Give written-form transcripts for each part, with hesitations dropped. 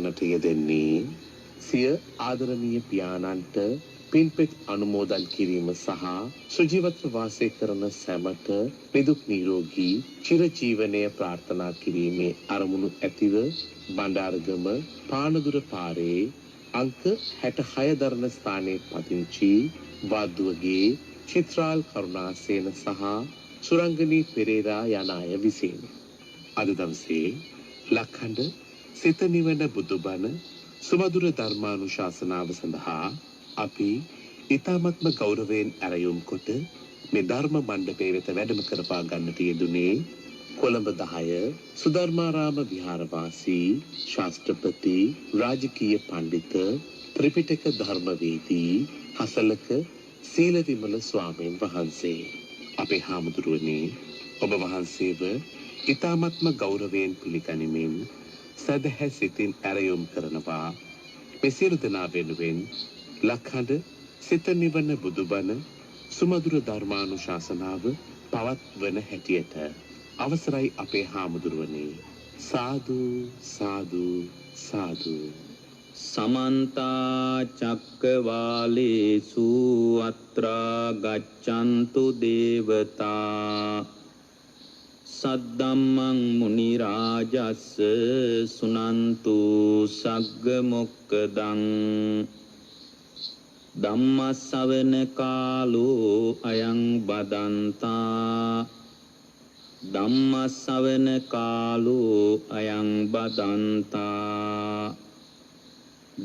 කරන්නට යෙදෙන්නේ සිය ආදරණීය පියාණන්ට පින්පෙත් අනුමෝදන් කිරීම සහ සුජීවත්ව වාසය කරන සැමට නිදුක් නිරෝගී චිරජීවනය ප්‍රාර්ථනා කිරීමේ අරමුණු ඇතිව බණ්ඩාරගම පානදුර පාරේ අංක 66 දරණ ස්ථානයේ පදිංචි වාද්දුවගේ චිත්‍රාල් කරුණාසේන සහ සුරංගනී පෙරේරා යන අය විසින් අද දවසේ ලක්හඬ සිත නිවන බුදුබණ සුමధుර ධර්මානුශාසනාව සඳහා අපි ඊ타මත්ම ගෞරවයෙන් ඇරයුම් කොට මේ ධර්ම මණ්ඩපයේ වෙත වැඩම කරපා ගන්නට යෙදුනේ කොළඹ 10 සුධර්මාරාම විහාරවාසී ශාස්ත්‍රපති රාජකීය පඬිත ත්‍රිපිටක ධර්මවේදී හසලක සීලවිමල ස්වාමීන් වහන්සේ අපේ හාමුදුරුවනේ ඔබ වහන්සේව ඊ타මත්ම ගෞරවයෙන් පිළිගනිමින් සදහැ සිතින් ඇරයුම් කරනවා මේ සියලු දෙනා වෙනුවෙන් ලක්හඬ සිත නිවන බුදුබණ සුමధుර ධර්මානුශාසනාව පවත්වන හැටියට අවසරයි අපේ හාමුදුරුවනේ සාදු සාදු සාදු समन्त चक्रवालेषु अत्रा गच्छन्तु देवता सद्धम्मं मुनि राजस् सुनन्तु सग्ग मोक्खदं ධම්මස්සවන කාලෝ අයං බදන්තා ධම්මස්සවන කාලෝ අයං බදන්තා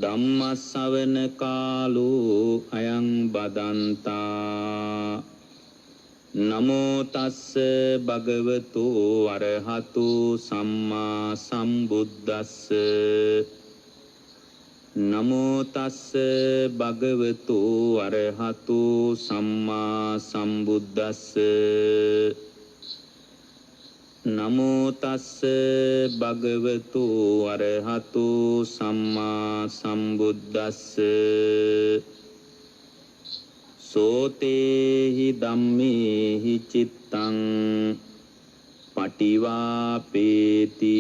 ධම්මස්සවන කාලෝ අයං බදන්තා නමෝ තස්ස භගවතු අරහතු සම්මා සම්බුද්දස්ස නමෝ තස්ස භගවතු අරහතු සම්මා සම්බුද්දස්ස නමෝ තස්ස භගවතු අරහතු සම්මා සම්බුද්දස්ස සෝතේහි ධම්මේහි චිත්තං පටිවාපේති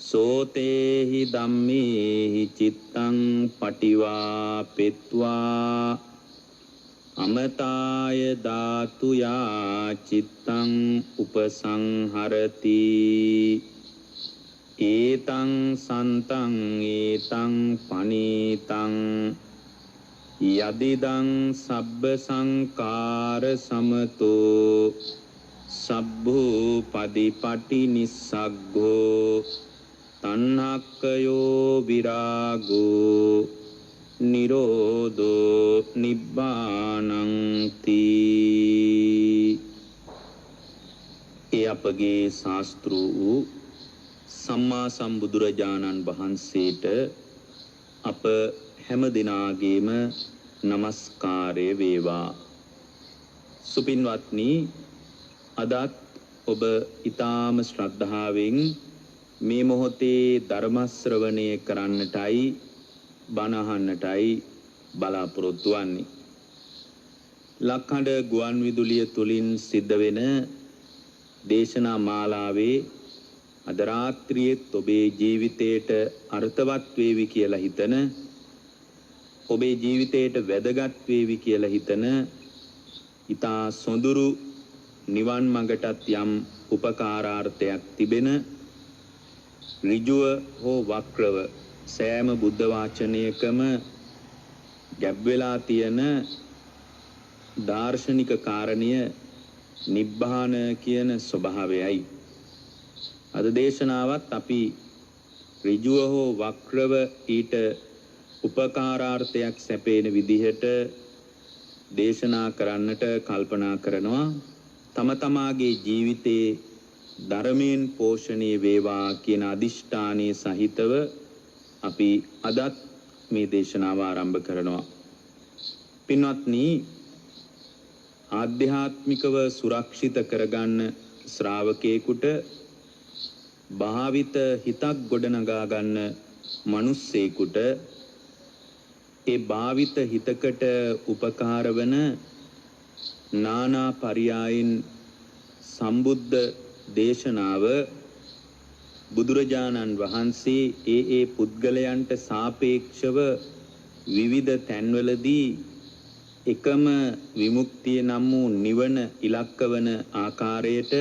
සෝතේහි ධම්මේහි චිත්තං පටිවාපෙත්වා අමතාය ධාතුයා චිත්තං උපසංහරති ඒතං සන්තං ඒතං පනීතං යදිදං සබ්බ සංකාර සමතෝ සබ්බෝ පදිපටි නිස්සග්ගෝ තණ්හක්කයෝ විරාගෝ නිරෝධෝ නිබ්බානං තී. ඒ අපගේ ශාස්ත්‍රු වූ සම්මා සම්බුදුරජාණන් වහන්සේට අප හැම දිනාගේම নমස්කාරය වේවා. සුපින්වත්නි, අදත් ඔබ ඊ타ම ශ්‍රද්ධාවෙන් මේ මොහොතේ ධර්ම ශ්‍රවණය කරන්නටයි බණ අහන්නටයි බලාපොරොත්තු වන්නේ. ලක්හඬ ගුවන් විදුලිය තුලින් සිද්ධ වෙන දේශනා මාලාවේ අද රාත්‍රියේත් ඔබේ ජීවිතයට අර්ථවත් වේවි කියලා හිතන, ඔබේ ජීවිතයට වැදගත් වේවි කියලා හිතන ඊතා සොඳුරු නිවන් මඟටත් යම් උපකාරාර්ථයක් තිබෙන ඍජුව හෝ වක්‍රව සෑම බුද්ධ වාචනයකම ගැබ් වෙලා තියෙන දාර්ශනික කාරණය නිබ්බාන කියන ස්වභාවයයි. අද දේශනාවත් අපි ඍජුව හෝ වක්‍රව ඊට උපකාරාර්ථයක් සැපේන විදිහට දේශනා කරන්නට කල්පනා කරනවා. තම තමාගේ ජීවිතේ ධර්මයෙන් පෝෂණය වේවා කියන අදිෂ්ඨානයේ සහිතව අපි අදත් මේ දේශනාව ආරම්භ කරනවා. පින්වත්නි, ආධ්‍යාත්මිකව සුරක්ෂිත කරගන්න ශ්‍රාවකයෙකුට භාවිත හිතක් ගොඩනගා ගන්න මිනිස්සෙකුට ඒ භාවිත හිතකට උපකාර වන නානා පරියායින් සම්බුද්ධ දේශනාව බුදුරජාණන් වහන්සේ ඒ පුද්ගලයන්ට සාපේක්ෂව විවිධ තැන්වලදී එකම විමුක්තිය නම් වූ නිවන ඉලක්ක වන ආකාරයට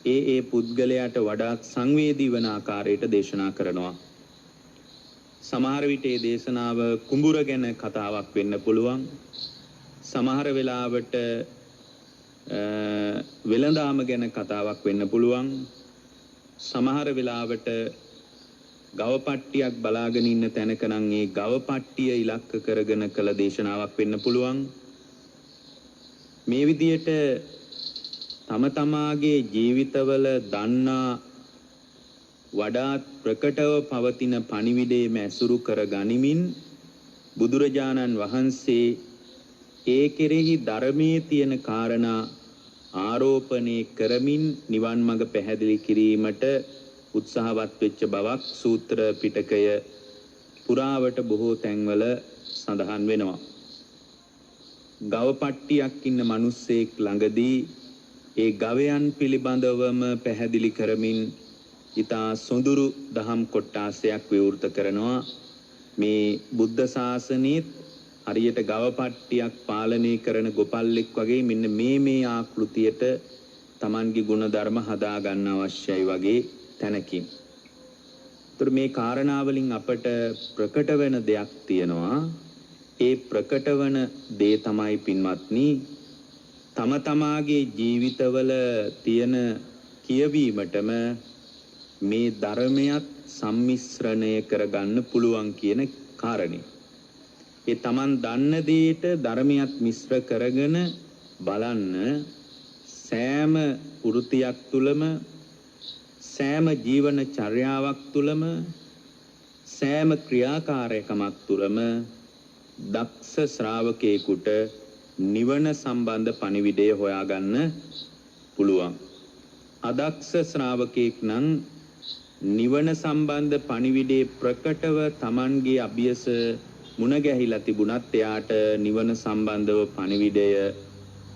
ඒ පුද්ගලයාට වඩාත් සංවේදී වන ආකාරයට දේශනා කරනවා. සමහර විට ඒ දේශනාව කුඹුර ගැන කතාවක් වෙන්න පුළුවන්. සමහර වෙලාවට වෙළඳාම ගැන කතාවක් වෙන්න පුළුවන්. සමහර වෙලාවට ගවපට්ටියක් බලාගෙන ඉන්න තැනක නම් ඒ ගවපට්ටිය ඉලක්ක කරගෙන කළ දේශනාවක් වෙන්න පුළුවන්. මේ විදියට තම තමාගේ ජීවිතවල දන්නා වඩාත් ප්‍රකටව පවතින පණිවිඩයේ මැසුරු කර ගනිමින් බුදුරජාණන් වහන්සේ ඒ කෙරෙහි ධර්මයේ තියෙන කාරණා ආරෝපණය කරමින් නිවන් මඟ පැහැදිලි කිරීමට උත්සාහවත් වෙච්ච බවක් සූත්‍ර පිටකය පුරාවට බොහෝ තැන්වල සඳහන් වෙනවා. ගවපට්ටියක් ඉන්න මිනිස්සෙක් ළඟදී ඒ ගවයන් පිළිබඳවම පැහැදිලි කරමින් ඊතා සොඳුරු දහම් කොටාසයක් විවෘත කරනවා. මේ බුද්ධ ශාසනයේ හරියට ගවපට්ටියක් පාලනය කරන ගොපල්ලෙක් වගේ මෙන්න මේ ආකෘතියට Tamanගේ ගුණධර්ම හදා ගන්න අවශ්‍යයි වගේ තැනකින්. ඒතර මේ කාරණාවලින් අපට ප්‍රකට වෙන දෙයක් තියෙනවා. ඒ ප්‍රකට වෙන දේ තමයි පින්වත්නි තම තමාගේ ජීවිතවල තියෙන කියවීමටම මේ ධර්මයක් සම්මිශ්‍රණය කරගන්න පුළුවන් කියන කාරණේ. ඒ Taman දන්න දෙයට ධර්මයක් මිශ්‍ර කරගෙන බලන්න සෑම වෘත්තියක් තුලම සෑම ජීවන චර්යාවක් තුලම සෑම ක්‍රියාකාරකමක් තුලම දක්ෂ ශ්‍රාවකයෙකුට නිවන සම්බන්ධ පණිවිඩය හොයාගන්න පුළුවන්. අදක්ෂ ශ්‍රාවකෙක් නම් නිවන සම්බන්ධ පණිවිඩේ ප්‍රකටව Tamanගේ අභියස මුණ ගැහිලා තිබුණත් එයාට නිවන සම්බන්ධව පණිවිඩය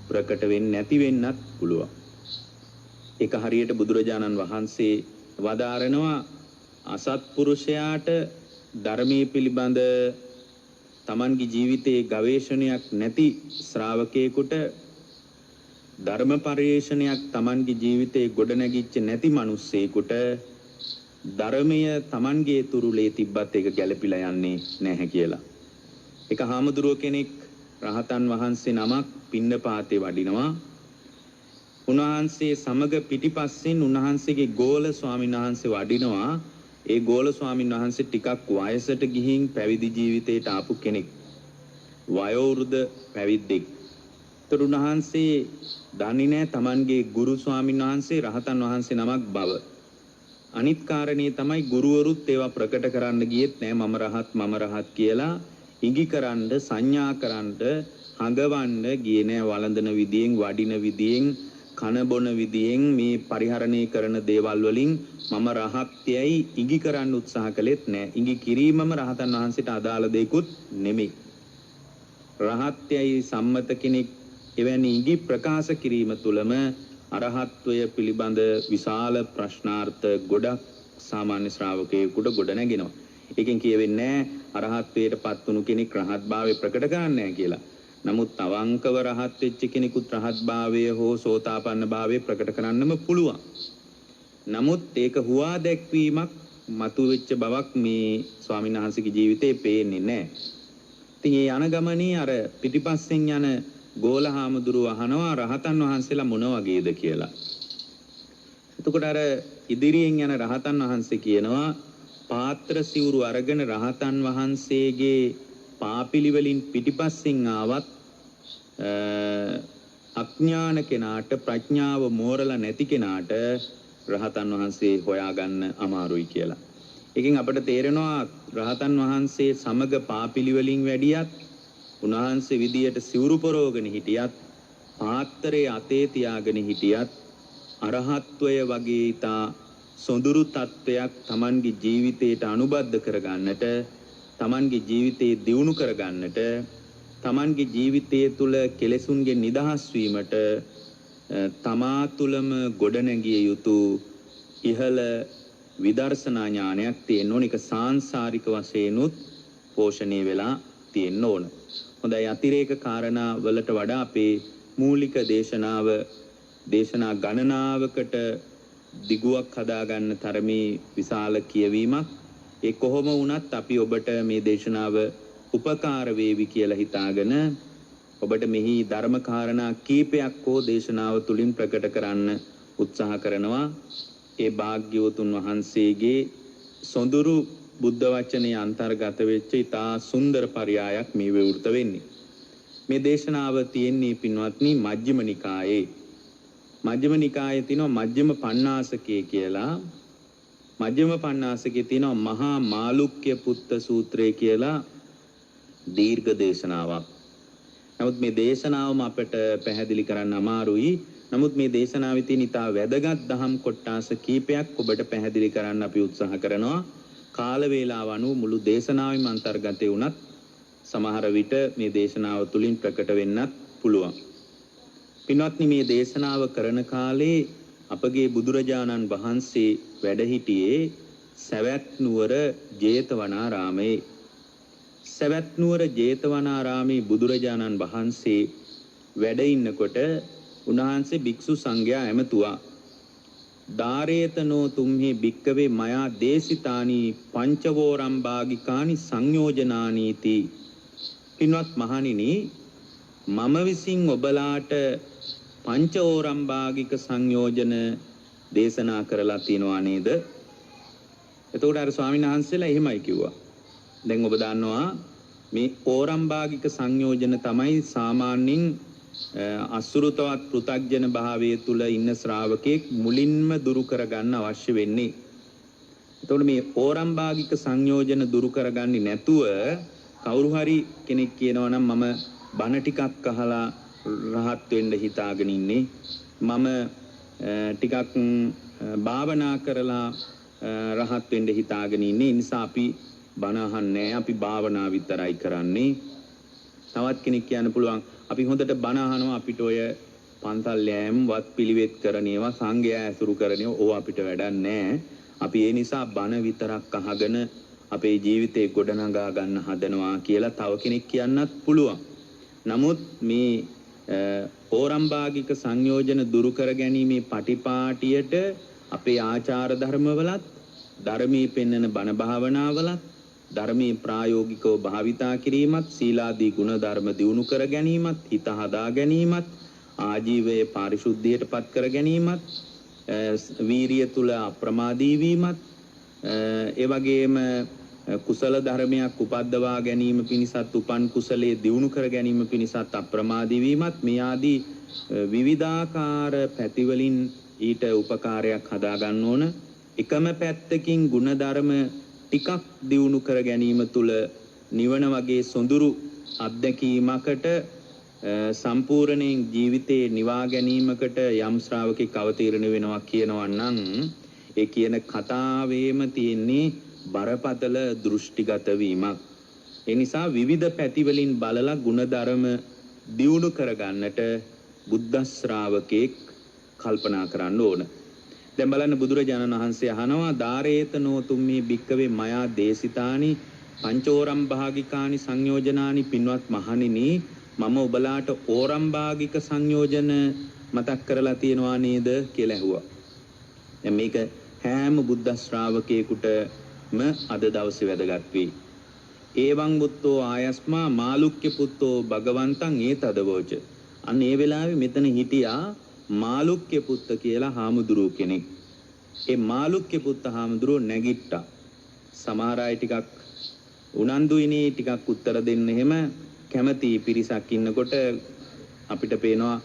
ප්‍රකට වෙන්නේ නැති වෙන්නත් පුළුවන්. ඒක හරියට බුදුරජාණන් වහන්සේ වදාරනවා අසත්පුරුෂයාට ධර්මයේ පිළිබඳ Tamanගේ ජීවිතයේ ගවේෂණයක් නැති ශ්‍රාවකයෙකුට ධර්ම පරිශ්‍රණයක් Tamanගේ ජීවිතයේ ගොඩනැගිච්ච නැති මිනිස්සෙකුට ධර්මය Tamanගේ තුරුලේ තිබ්බත් ඒක ගැළපිලා යන්නේ නැහැ කියලා. එක හාමුදුරුව කෙනෙක් රහතන් වහන්සේ නමක් පින්නපාතේ වඩිනවා. උන්වහන්සේ සමග පිටිපස්සෙන් උන්වහන්සේගේ ගෝල ස්වාමීන් වහන්සේ වඩිනවා. ඒ ගෝල ස්වාමීන් වහන්සේ ටිකක් වයසට ගිහින් පැවිදි ජීවිතයට ආපු කෙනෙක්. වයෝවෘද්ධ පැවිද්දෙක්. ඒතර උන්වහන්සේ දන්නේ නැහැ Tamanගේ ගුරු ස්වාමීන් වහන්සේ රහතන් වහන්සේ නමක් බව. අනිත් කාරණේ තමයි ගුරුවරුත් ඒවා ප්‍රකට කරන්න ගියෙත් නෑ මම රහත් කියලා ඉඟි කරන්න සංඥා කරන්න හඟවන්න ගියේ නෑ. වළඳන විදියෙන් වඩින විදියෙන් කන බොන විදියෙන් මේ පරිහරණය කරන දේවල් වලින් මම රහත්යයි ඉඟි කරන්න උත්සාහ කළෙත් නෑ. ඉඟි කිරීමම රහතන් වහන්සේට අදාළ දෙයක්වත් නෙමෙයි. රහත්යයි සම්මත කෙනෙක් එවැනි ඉඟි ප්‍රකාශ කිරීම තුළම අරහත්වය පිළිබඳ විශාල ප්‍රශ්නාර්ථ ගොඩක් සාමාන්‍ය ශ්‍රාවකයෙකුට ගොඩ නැගෙනවා. ඒකෙන් කියවෙන්නේ අරහත්වයට පත් වුණු කෙනෙක් රහත්භාවය ප්‍රකට කරන්නේ නැහැ කියලා. නමුත් අවංකව රහත් වෙච්ච කෙනෙකුත් රහත්භාවය හෝ සෝතාපන්න භාවය ප්‍රකට කරන්නම පුළුවන්. නමුත් ඒක හුවා දැක්වීමක් මතුවෙච්ච බවක් මේ ස්වාමීන් වහන්සේගේ ජීවිතේ පේන්නේ නැහැ. ඉතින් ඒ යන ගමනේ අර පිටිපස්සෙන් යන ගෝලහාමුදුරුව අහනවා රහතන් වහන්සේලා මොන වගේද කියලා. එතකොට අර ඉදිරියෙන් යන රහතන් වහන්සේ කියනවා පාත්‍ර සිවුරු අරගෙන රහතන් වහන්සේගේ පාපිලිවලින් පිටිපස්සෙන් ආවත් අඥාන කෙනාට ප්‍රඥාව මෝරලා නැති කෙනාට රහතන් වහන්සේ හොයාගන්න අමාරුයි කියලා. ඒකෙන් අපිට තේරෙනවා රහතන් වහන්සේ සමග පාපිලිවලින් වැඩියත් උන්වහන්සේ විදියට සිවුරු පොරවගෙන හිටියත් පාත්‍රයේ අතේ තියාගෙන හිටියත් අරහත්වය වගේ ඊතා සොඳුරු තත්වයක් Tamanගේ ජීවිතයට අනුබද්ධ කරගන්නට Tamanගේ ජීවිතේ දියුණු කරගන්නට Tamanගේ ජීවිතය තුළ කෙලෙසුන්ගේ නිදහස් වීමට තමා තුළම ගොඩනැගිය යුතු ඉහළ විදර්ශනා ඥානයක් තියෙන්න ඕන. ඒක සාංශාරික වශයෙන්ුත් පෝෂණය වෙලා තියෙන්න ඕන. හොඳයි, අතිරේක කාරණා වලට වඩා අපේ මූලික දේශනා ගණනාවකට දිගුවක් හදාගන්න තරමේ විශාල කියවීමක්. ඒ කොහොම වුණත් අපි ඔබට මේ දේශනාව උපකාර වේවි කියලා හිතාගෙන ඔබට මෙහි ධර්ම කාරණා කීපයක් හෝ දේශනාව තුලින් ප්‍රකට කරන්න උත්සාහ කරනවා. ඒ භාග්‍යවතුන් වහන්සේගේ සොඳුරු බුද්ධ වචනේ අන්තර්ගත වෙච්ච ඉතා සුන්දර පරයයක් මේ විවෘත වෙන්නේ. මේ දේශනාව තියෙන්නේ පින්වත්නි මජ්ක්‍ධිම නිකායේ. මජ්ක්‍ධිම නිකායේ තියෙනවා මජ්ක්‍ධිම පඤ්ඤාසකේ කියලා. මජ්ක්‍ධිම පඤ්ඤාසකේ තියෙනවා මහා මාළුක්‍ය පුත්ත සූත්‍රය කියලා දීර්ඝ දේශනාවක්. නමුත් මේ දේශනාවම අපට පැහැදිලි කරන්න අමාරුයි. නමුත් මේ දේශනාවේ තියෙන ඉතා වැදගත් දහම් කොටස කීපයක් ඔබට පැහැදිලි කරන්න අපි උත්සාහ කරනවා. කාල වේලාව අනුව මුළු දේශනාවෙම අන්තර්ගතේ වුණත් සමහර විට මේ දේශනාව තුලින් ප්‍රකට වෙන්නත් පුළුවන්. පින්වත්නි, මේ දේශනාව කරන කාලේ අපගේ බුදුරජාණන් වහන්සේ වැඩ සිටියේ සවැත් නුවර ජේතවනාරාමයේ. සවැත් නුවර ජේතවනාරාමේ බුදුරජාණන් වහන්සේ වැඩ ඉන්නකොට උන්වහන්සේ භික්ෂු සංඝයා ඇමතුවා. ධාරේතනෝ තුම්හි භික්කවේ මයා දේශිතානි පංචවෝරම් භාගිකානි සංයෝජනානීති. පින්වත් මහණෙනි, මම විසින් ඔබලාට පංචවෝරම් භාගික සංයෝජන දේශනා කරලා තියෙනවා නේද? එතකොට අර ස්වාමීන් වහන්සේලා එහෙමයි කිව්වා. දැන් ඔබ දන්නවා මේ ඕරම් භාගික සංයෝජන තමයි සාමාන්‍යයෙන් අසුරුතවත් පෘථග්ජන භාවයේ තුල ඉන්න ශ්‍රාවකෙක් මුලින්ම දුරු කරගන්න අවශ්‍ය වෙන්නේ. එතකොට මේ ඕරම් භාගික සංයෝජන දුරු කරගන්නේ නැතුව කවුරු හරි කෙනෙක් කියනවා නම් මම බණ ටිකක් අහලා රහත් වෙන්න හිතාගෙන ඉන්නේ, මම ටිකක් භාවනා කරලා රහත් වෙන්න හිතාගෙන ඉන්නේ, ඒ නිසා අපි බණ අහන්නේ නැහැ, අපි භාවනා විතරයි කරන්නේ. තවත් කෙනෙක් කියන්න පුළුවන් අපි හොඳට බණ අහනවා, අපිට ඔය පන්සල් යෑම වත් පිළිවෙත් කරන ඒවා සංඝයා ඇසුරු කරන ඒවා අපිට වැඩක් නැහැ. අපි ඒ නිසා බණ විතරක් අහගෙන අපේ ජීවිතේ ගොඩනගා ගන්න හදනවා කියලා තව කෙනෙක් කියන්නත් පුළුවන්. නමුත් මේ ඕරම්භාගික සංයෝජන දුරු කර ගැනීමේ පටිපාටියට අපේ ආචාර ධර්මවලත් ධර්මයේ පෙන්වන බණ භාවනාවලත් ධර්මයේ ප්‍රායෝගිකව භාවිතා කිරීමත් සීලාදී ගුණ ධර්ම දියුණු කර ගැනීමත් හිත හදා ගැනීමත් ආජීවයේ පාරිශුද්ධියට පත් කර ගැනීමත් වීරිය තුල අප්‍රමාදී වීමත් ඒ වගේම කුසල ධර්මයක් උපද්දවා ගැනීම පිණිසත් උපන් කුසලයේ දියුණු කර ගැනීම පිණිසත් අප්‍රමාදී වීමත් මේ ආදී විවිධාකාර පැතිවලින් ඊට උපකාරයක් හදා ගන්න ඕන. එකම පැත්තකින් ගුණ ධර්ම ටිකක් දියුණු කර ගැනීම තුල නිවන වගේ සොඳුරු අත්දැකීමකට සම්පූර්ණයෙන් ජීවිතේ නිවා ගැනීමකට යම් ශ්‍රාවකෙක් අවතීර්ණ වෙනවා කියනවා නම් ඒ කියන කතාවේම තියෙන්නේ බරපතල දෘෂ්ටිගත වීමක්. ඒ නිසා විවිධ පැතිවලින් බලලා ගුණධර්ම දියුණු කරගන්නට බුද්ධ ශ්‍රාවකෙක් කල්පනා කරන්න ඕන. දැන් බලන්න බුදුරජාණන් වහන්සේ අහනවා ධාරේතනෝ තුම්මේ භික්කවේ මයා දේශිතානි පංචෝරම් භාගිකානි සංයෝජනානි. පින්වත් මහණෙනි, මම ඔබලාට ඕරම් භාගික සංයෝජන මතක් කරලා තියෙනවා නේද කියලා ඇහුවා. දැන් මේක හැම බුද්ධ ශ්‍රාවකයෙකුටම අද දවසේ වැදගත් වෙයි. ඒවං බුද්ධෝ ආයස්මා මාළුක්‍ය පුත්තෝ භගවන්තං ඒතදවෝච. අන්න ඒ වෙලාවේ මෙතන හිටියා මාළුක්‍ය පුත්ත කියලා හාමුදුරුව කෙනෙක්. ඒ මාළුක්‍ය පුත්ත හාමුදුරුව නැගිට්ටා. සමහර අය ටිකක් උනන්දුයිනේ ටිකක් උත්තර දෙන්න එහෙම කැමති පිරිසක් ඉන්නකොට අපිට පේනවා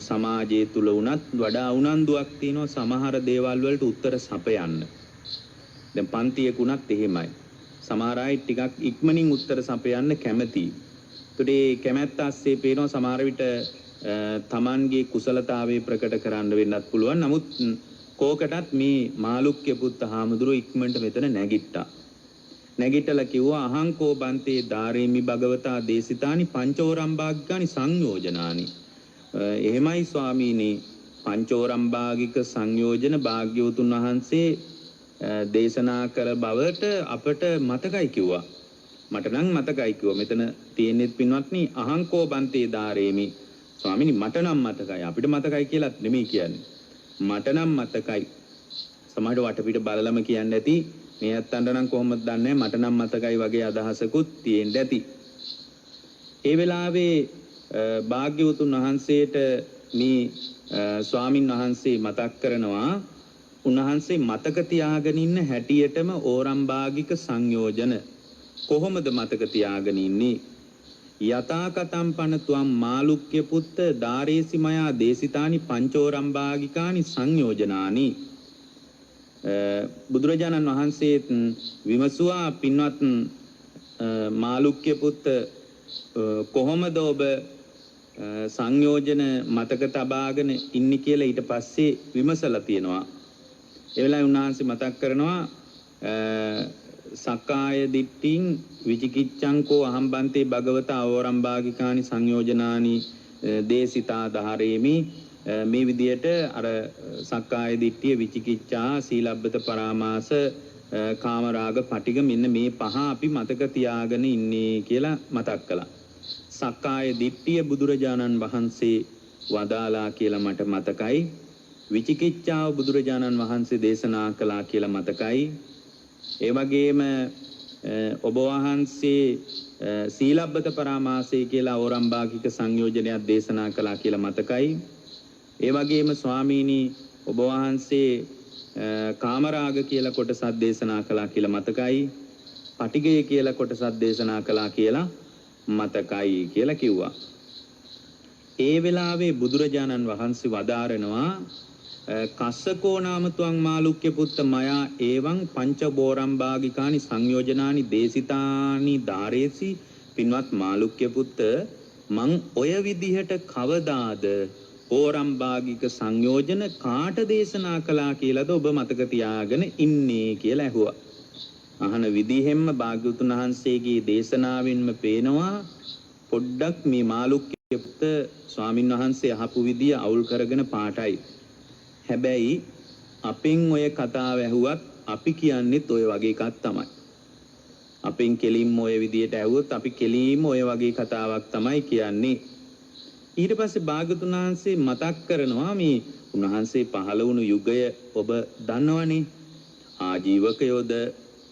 සමාජයේ තුල උනත් වඩා උනන්දුවක් තියෙනවා සමහර දේවල් වලට උත්තර සපයන්න. දැන් පන්තියක උනත් එහෙමයි. සමහර අය ටිකක් ඉක්මනින් උත්තර සපයන්න කැමතියි. ඒකට ඒ කැමැත්ත ASCII පේනවා සමහර විට තමන්ගේ කුසලතාවයේ ප්‍රකට කරන්න වෙන්නත් පුළුවන්. නමුත් කෝකටත් මේ මාළුක්‍ය පුත්ත හාමුදුරුව ඉක්මනට මෙතන නැගිට්ටා. නැගිටලා කිව්වා අහංකෝ බන්තේ ධාරේමි භගවතා දේශිතානි පංචෝරම් භාගිකානි සංයෝජනානි. එහෙමයි ස්වාමීනි, පංචෝරම් භාගික සංයෝජන භාග්‍යවතුන් වහන්සේ දේශනා කළ බවට අපට මතකයි කිව්වා. මට නම් මතකයි කිව්වා. මෙතන තියෙන්නේ පින්වත්නි අහංකෝ බන්තේ දාරේමි. ස්වාමීනි මට නම් මතකයි. අපිට මතකයි කියලා නෙමෙයි කියන්නේ. මට නම් මතකයි. සමහරවිට වටපිට බලලම කියන්න ඇති. මේ අත්තන්ට නම් කොහොමද දන්නේ? මට නම් මතකයි වගේ අදහසකුත් තියෙන්න ඇති. ඒ වෙලාවේ භාග්‍යවතුන් වහන්සේට මේ ස්වාමින් වහන්සේ මතක් කරනවා උන්වහන්සේ මතක තියාගෙන ඉන්න හැටියටම ඕරම්භාගික සංයෝජන කොහොමද මතක තියාගෙන ඉන්නේ? යතා කතම් පනතුම් මාළුක්‍ය පුත්ත දාරේසි මයා දේශිතානි පංචෝරම්භාගිකානි සංයෝජනානි. බුදුරජාණන් වහන්සේ විමසුවා පින්වත් මාළුක්‍ය පුත්ත කොහොමද ඔබ සංයෝජන මතක තබාගෙන ඉන්නේ කියලා ඊට පස්සේ විමසලා තියෙනවා. ඒ වෙලාවේ උන්වහන්සේ මතක් කරනවා සක්කාය දිට්ඨින් විචිකිච්ඡංකෝ අහම්බන්තේ භගවතා අවරම්භාගිකානි සංයෝජනානි දේශිතා ධාරේමි. මේ විදියට අර සක්කාය දිට්ඨිය විචිකිච්ඡා සීලබ්බත පරාමාස කාමරාග පටිග මෙන්න මේ පහ අපි මතක තියාගෙන ඉන්නේ කියලා මතක් කළා. සක්කාය දිට්ඨිය බුදුරජාණන් වහන්සේ වදාලා කියලා මට මතකයි. විචිකිච්ඡාව බුදුරජාණන් වහන්සේ දේශනා කළා කියලා මතකයි. ඒ වගේම ඔබ වහන්සේ සීලබ්බත පරාමාසය කියලා ඕරම්භාගික සංයෝජනයක් දේශනා කළා කියලා මතකයි. ඒ වගේම ස්වාමීනි ඔබ වහන්සේ කාමරාග කියලා කොටසක් දේශනා කළා කියලා මතකයි. පටිගය කියලා කොටසක් දේශනා කළා කියලා මතකයි කියලා කිව්වා. ඒ වෙලාවේ බුදුරජාණන් වහන්සේ වදාරනවා කස්සකෝ නාමතුං මාළුක්‍ය පුත්ත මයා එවං පංචබෝරම්භාගිකානි සංයෝජනානි දේශිතානි ධාරේසි. පින්වත් මාළුක්‍ය පුත්ත මං ඔය විදිහට කවදාද ඕරම්භාගික සංයෝජන කාට දේශනා කළා කියලාද ඔබ මතක තියාගෙන ඉන්නේ කියලා ඇහුවා. අහන විදිහෙන්ම භාග්‍යවතුන් වහන්සේගේ දේශනාවෙන්ම පේනවා පොඩ්ඩක් මේ මාළුක්‍ය පුත්ත ස්වාමින් වහන්සේ අහපු විදිය අවුල් කරගෙන පාටයි. හැබැයි අපෙන් ඔය කතාව ඇහුවත් අපි කියන්නෙත් ඔය වගේ එකක් තමයි. අපෙන් කෙලින්ම ඔය විදියට ඇහුවොත් අපි කෙලින්ම ඔය වගේ කතාවක් තමයි කියන්නේ. ඊට පස්සේ භාග්‍යවතුන් වහන්සේ මතක් කරනවා මේ උන්වහන්සේ පහළ වුණු යුගය ඔබ දන්නවනේ. ආජීවකයෝද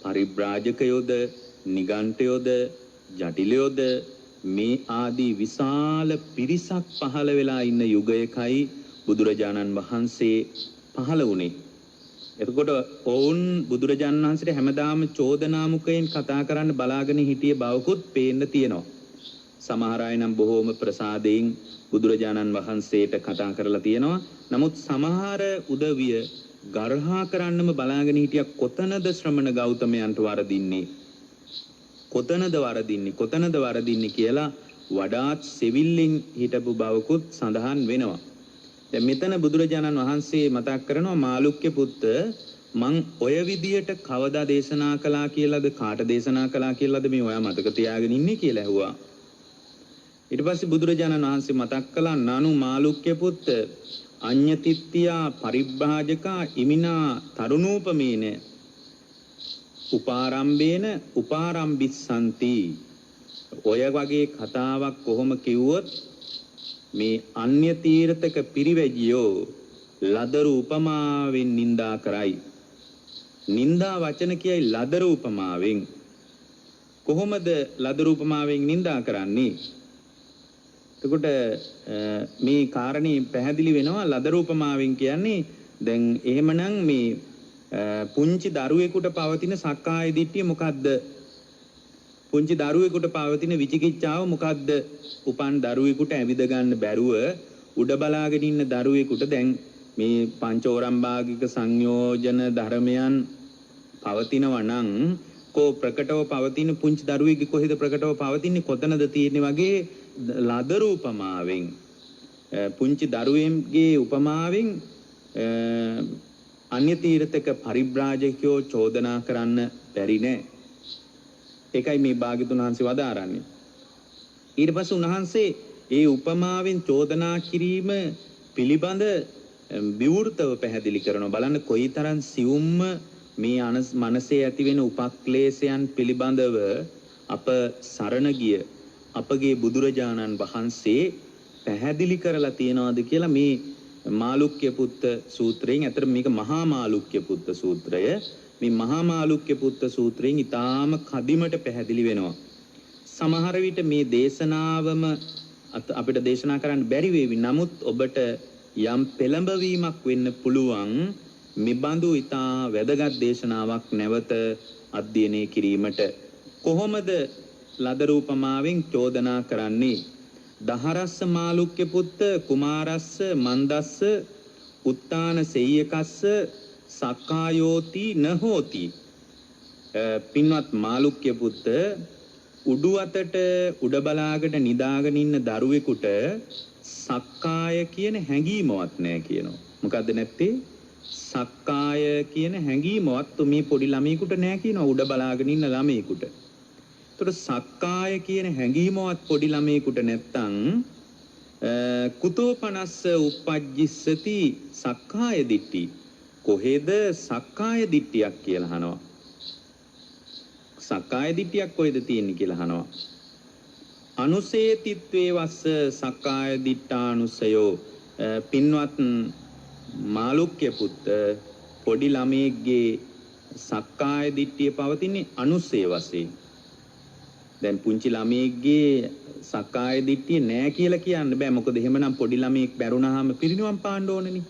පරිබ්‍රාජකයෝද නිගණ්ඨයෝද ජටිලයෝද මේ ආදී විශාල පිරිසක් පහළ වෙලා ඉන්න යුගයකයි බුදුරජාණන් වහන්සේ පහළ වුණේ. එතකොට ඔවුන් බුදුරජාණන් වහන්සේට හැමදාම චෝදනාමුකයෙන් කතා කරන්න බලාගෙන හිටිය බවකුත් පේන්න තියෙනවා. සමහර අය නම් බොහෝම ප්‍රසාදයෙන් බුදුරජාණන් වහන්සේට කතා කරලා තියෙනවා. නමුත් සමහර උදවිය ගර්හා කරන්නම බලාගෙන හිටිය කොතනද ශ්‍රමණ ගෞතමයන්ට වරදින්නේ? කොතනද වරදින්නේ කියලා වඩාත් සෙවිල්ලෙන් හිටපු බවකුත් සඳහන් වෙනවා. දැන් මෙතන බුදුරජාණන් වහන්සේ මතක් කරනවා මාළුක්‍ය පුත්ත මං ඔය විදියට කවදා දේශනා කළා කියලාද කාට දේශනා කළා කියලාද මේ ඔයා මතක තියාගෙන ඉන්නේ කියලා ඇහුවා. ඊට පස්සේ බුදුරජාණන් වහන්සේ මතක් කළා නනු මාළුක්‍ය පුත්ත අඤ්ඤතිත්‍යා පරිබ්‍රාජකා ඉමිනා තරුණූපමේන උපාරම්භේන උපාරම්භිස්සanti. ඔය වගේ කතාවක් කොහොම කිව්වොත් මේ අන්‍ය තීර්ථක පිරිවැජියෝ ලදරු උපමාවෙන් නිඳා කරයි. නිඳා වචන කියයි ලදරු උපමාවෙන්. කොහොමද ලදරු උපමාවෙන් නිඳා කරන්නේ? එතකොට මේ කාරණේ පැහැදිලි වෙනවා. ලදරු උපමාවෙන් කියන්නේ දැන් එහෙමනම් මේ පුංචි දරුවෙකුට පවතින සක්කාය දිට්ඨිය මොකද්ද? පුංචි දරුවෙකුට පවතින විචිකිච්ඡාව මොකද්ද? උපන් දරුවෙකුට ඇවිද ගන්න බැරුව උඩ බලාගෙන ඉන්න දරුවෙකුට දැන් මේ පංචෝරම්භාගික සංයෝජන ධර්මයන් පවතිනවා නම් කෝ ප්‍රකටව පවතින පුංචි දරුවෙක්ගේ කොහෙද ප්‍රකටව පවතින්නේ කොතනද තියෙන්නේ වගේ ලදරු උපමාවෙන් පුංචි දරුවෙන්ගේ උපමාවෙන් අන්‍ය තීර්ථක පරිබ්‍රාජකයෝ චෝදනා කරන්න බැරි නෑ. ඒකයි මේ භාග්‍යතුන් වහන්සේ වදාරන්නේ. ඊට පස්සේ උන්වහන්සේ ඒ උපමාවෙන් චෝදනා කිරීම පිළිබඳ විවෘතව පැහැදිලි කරනවා. බලන්න කොයිතරම් සියුම්ම මේ මනසේ ඇතිවෙන උපක්ලේශයන් පිළිබඳව අප සරණ ගිය අපගේ බුදුරජාණන් වහන්සේ පැහැදිලි කරලා තියනවාද කියලා මේ මාළුක්‍ය පුත්ත සූත්‍රයෙන්, අතර මේක මහා මාළුක්‍ය පුත්ත සූත්‍රය, මේ මහා මාළුක්‍ය පුත්ත සූත්‍රයෙන් ඊටාම කදිමට පැහැදිලි වෙනවා. සමහර විට මේ දේශනාවම අපිට දේශනා කරන්න බැරි වේවි. නමුත් ඔබට යම් පෙළඹවීමක් වෙන්න පුළුවන් මෙබඳු ඊටා වැදගත් දේශනාවක් නැවත අධ්‍යයනය කිරීමට. කොහොමද ලදරූපමාවෙන් චෝදනා කරන්නේ? දහරස්ස මාළුක්‍ය පුත්ත කුමාරස්ස මන්දස්ස උත්තාන සෙය්‍යකස්ස සක්කායෝති නහෝති. පින්වත් මාළුක්‍ය පුත්ත උඩු අතට උඩ බලාගෙන නිදාගෙන ඉන්න දරුවෙකුට සක්කාය කියන හැඟීමවත් නැහැ කියනවා. මොකද්ද නැත්තේ? සක්කාය කියන හැඟීමවත් මේ පොඩි ළමයෙකුට නැහැ කියනවා, උඩ බලාගෙන ඉන්න ළමයෙකුට. ඒතර සක්කාය කියන හැඟීමවත් පොඩි ළමයෙකුට නැත්තම් කුතෝපනස්ස උපජ්ජිස්සති සක්කාය දිට්ඨි. කොහෙද සක්කාය දිට්ඨියක් කියලා අහනවා. සක්කාය දිට්ඨියක් කොහෙද තියෙන්නේ කියලා අහනවා. අනුසේතිත්වේ වස්ස සක්කාය දිට්ඨානුසයෝ. පින්වත් මාළුක්‍ය පුත්ත පොඩි ළමයෙක්ගේ සක්කාය දිට්ඨිය පවතින්නේ අනුසේ වශයෙන්. දැන් පුංචි ළමයෙක්ගේ සක්කාය දිට්ඨිය නෑ කියලා කියන්න බෑ. මොකද එහෙමනම් පොඩි ළමයෙක් බැරුණාම පිරිනිවන් පාන්න ඕනනේ.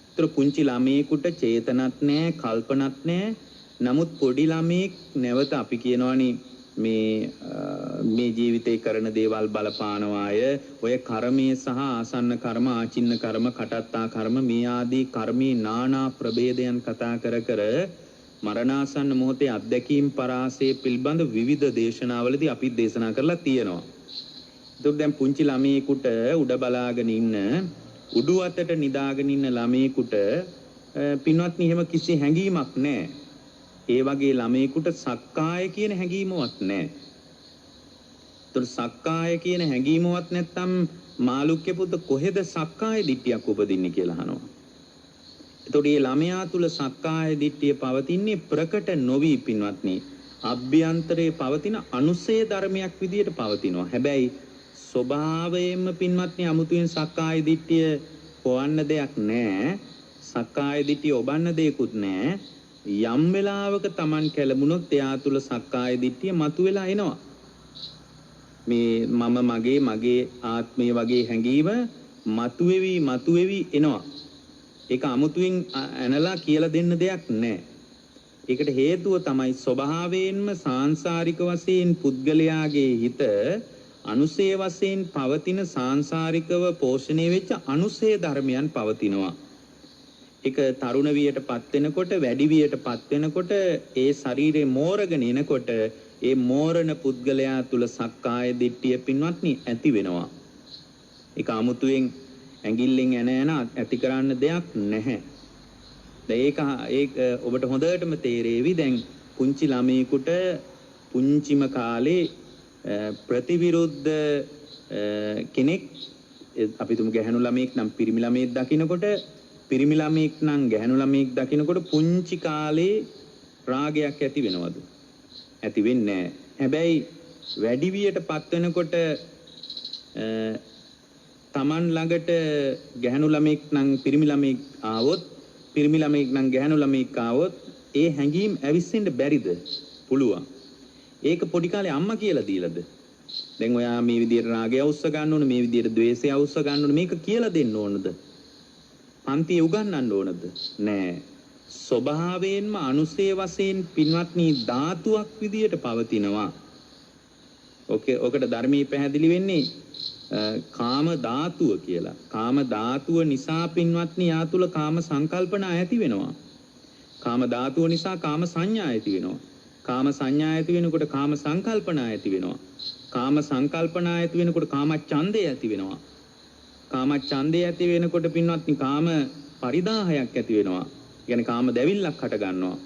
ඒතර පුංචි ළමයෙකුට චේතනත් නෑ, කල්පනත් නෑ. නමුත් පොඩි ළමයෙක් නැවත අපි කියනවනේ මේ ජීවිතේ කරන දේවල් බලපානවාය. ඔය කර්මයේ සහ ආසන්න කර්ම, ආචින්න කර්ම, කටත්තා කර්ම, මේ ආදී කර්මී නානා ප්‍රභේදයන් කතා කර කර මරණාසන්න මොහොතේ අත්දැකීම් පරාසය පිළිබඳ විවිධ දේශනාවලදී අපි දේශනා කරලා තියෙනවා. ඒත් දැන් පුංචි ළමයෙකුට උඩ බලාගෙන ඉන්න, උඩු අතට නිදාගෙන ඉන්න ළමයෙකුට පින්වත්නි එහෙම කිසි හැඟීමක් නැහැ. ඒ වගේ ළමයෙකුට සක්කාය කියන හැඟීමවත් නැහැ. ඒතර සක්කාය කියන හැඟීමවත් නැත්තම් මාළුක්‍ය පුත කොහෙද සක්කාය දිට්ඨියක් උපදින්නේ කියලා අහනවා. එතකොට මේ ළමයා තුල සක්කාය දිට්ඨිය පවතින්නේ ප්‍රකට නොවි පින්වත්නි. අභ්‍යන්තරයේ පවතින අනුසේ ධර්මයක් විදියට පවතිනවා. හැබැයි ස්වභාවයෙන්ම පින්වත්නි අමුතුවෙන් සක්කාය දිට්ඨිය හොවන්න දෙයක් නැහැ. සක්කාය දිට්ඨිය ඔබන්න දෙයක්වත් නැහැ. යම් වෙලාවක Taman කැළඹුණොත් එයා තුල සක්කාය දිට්ඨිය මතුවලා එනවා. මේ මම මගේ ආත්මය වගේ හැඟීම මතුවේවි එනවා. ඒක අමුතුවෙන් ඇනලා කියලා දෙන්න දෙයක් නැහැ. ඒකට හේතුව තමයි ස්වභාවයෙන්ම සාංශාරික වශයෙන් පුද්ගලයාගේ හිත අනුසේ වශයෙන් පවතින සාංශාරිකව පෝෂණය වෙච්ච අනුසේ ධර්මයන් පවතිනවා. ඒක තරුණ වියටපත් වෙනකොට, වැඩි වියටපත් වෙනකොට ඒ ශරීරේ මෝරගෙන එනකොට ඒ මෝරණ පුද්ගලයා තුල සක්කාය දිට්ඨිය පින්වත්නි ඇති වෙනවා. ඒක අමුතුවෙන් ඇඟිල්ලෙන් එන ඇති කරන්න දෙයක් නැහැ. දැන් ඒක ඔබට හොඳටම තේරෙවි. දැන් පුංචි ළමයෙකුට පුංචිම කාලේ ප්‍රතිවිරුද්ධ කෙනෙක්, අපි තුමු ගැහණු ළමයෙක් නම් පිරිමි ළමයෙක් දකින්නකොට, පිරිමි ළමයෙක් නම් ගැහණු ළමයෙක් දකින්නකොට පුංචි කාලේ රාගයක් ඇති වෙනවද? ඇති වෙන්නේ නැහැ. හැබැයි වැඩි වියටපත් වෙනකොට Taman ළඟට ගැහණු ළමෙක් නම් පිරිමි ළමෙක් ආවොත්, පිරිමි ළමෙක් නම් ගැහණු ළමෙක් ආවොත් ඒ හැඟීම් ඇවිස්සෙන්න බැරිද? පුළුවන්. ඒක පොඩි කාලේ අම්මා කියලා දීලාද? දැන් ඔයා මේ විදියට රාගය අවුස්ස ගන්න ඕන, මේ විදියට ද්වේෂය අවුස්ස ගන්න ඕන, මේක කියලා දෙන්න ඕනද? පන්තියේ උගන්වන්න ඕනද? නෑ. ස්වභාවයෙන්ම අනුසේ වශයෙන් පින්වත්නි ධාතුවක් විදියට පවතිනවා. ඔකට ධර්මයේ පැහැදිලි වෙන්නේ කාම ධාතුව කියලා. කාම ධාතුව නිසා පින්වත්නි යා තුල කාම සංකල්පනා ඇති වෙනවා. කාම ධාතුව නිසා කාම සංඥා ඇති වෙනවා. කාම සංඥා ඇති වෙනකොට කාම සංකල්පනා ඇති වෙනවා. කාම සංකල්පනා ඇති වෙනකොට කාම ඡන්දය ඇති වෙනවා. කාම ඡන්දය ඇති වෙනකොට පින්වත්නි කාම පරිදාහයක් ඇති වෙනවා. කියන්නේ කාම දැවිල්ලක් හට ගන්නවා.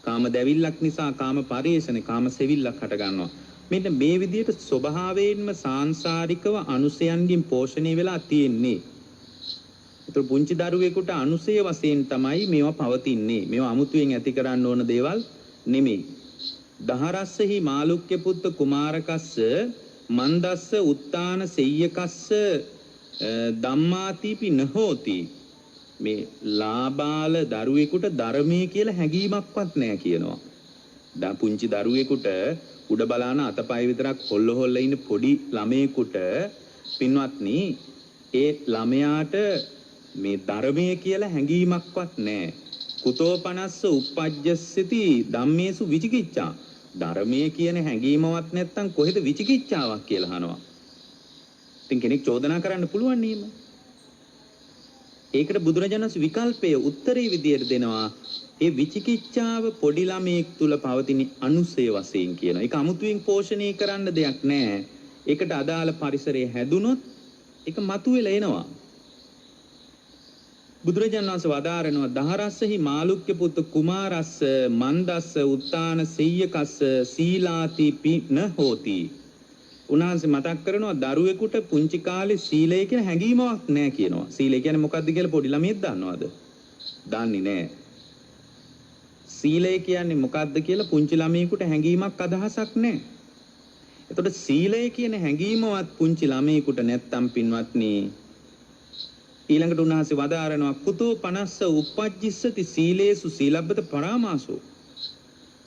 කාම දැවිල්ලක් නිසා කාම පරිේශන, කාම සෙවිල්ලක් හට ගන්නවා. මෙන්න මේ විදිහට ස්වභාවයෙන්ම සාංශාරිකව අනුසයන්ගෙන් පෝෂණය වෙලා තියෙන්නේ. ඒතර පුංචි දරුවෙකුට අනුසය වශයෙන් තමයි මේවා පවතින්නේ. මේවා අමුතුවෙන් ඇති කරන්න ඕන දේවල් නෙමෙයි. දහරස්සෙහි මාළුක්‍ය පුත්ත කුමාරකස්ස මන්දස්ස උත්තාන සෙය්‍යකස්ස ධම්මාතිපි නහෝති. මේ ලාබාල දරුවෙකුට ධර්මයේ කියලා හැඟීමක්වත් නැහැ කියනවා. පුංචි දරුවෙකුට උඩ බලාන අතපය විතරක් හොල්ල හොල්ල ඉන්න පොඩි ළමයෙකුට පින්වත්නි ඒ ළමයාට මේ ධර්මයේ කියලා හැඟීමක්වත් නැහැ. කුතෝපනස්ස uppajjassati ධම්මේසු විචිකිච්ඡා. ධර්මයේ කියන හැඟීමවත් නැත්තම් කොහෙද විචිකිච්ඡාවක් කියලා අහනවා. ඉතින් කෙනෙක් චෝදනා කරන්න පුළුවන් නේම. ඒකට බුදුරජාණන් වහන්සේ විකල්පයේ උත්තරේ විදියට දෙනවා. ඒ විචිකිච්ඡාව පොඩි ළමයෙක් තුල පවතින අනුසය වශයෙන් කියනවා. ඒක අමුතුවෙන් පෝෂණය කරන්න දෙයක් නැහැ. ඒකට අදාළ පරිසරය හැදුනොත් ඒක මතුවෙලා එනවා. බුදුරජාණන් වහන්සේ වදාරනවා දහරස්සෙහි මාළුක්‍ය පුත් කුමාරස්ස මන්දස්ස උත්තාන සෙය්‍යකස්ස සීලාති පින හෝති. උන්වහන්සේ මතක් කරනවා දරුවෙකුට පුංචි කාලේ සීලය කියන හැඟීමක් නැහැ කියනවා. සීලය කියන්නේ මොකක්ද කියලා පොඩි ළමයෙක් දන්නවද? දන්නේ නැහැ. සීලය කියන්නේ මොකක්ද කියලා පුංචි ළමයෙකුට හැඟීමක් අදහසක් නැහැ. එතකොට සීලය කියන හැඟීමවත් පුංචි ළමයෙකුට නැත්තම් පින්වත්නි ඊළඟට උන්වහන්සේ වදාරනවා කුතෝ 50 uppajjissati සීලේසු සීලබ්බත පරාමාසෝ.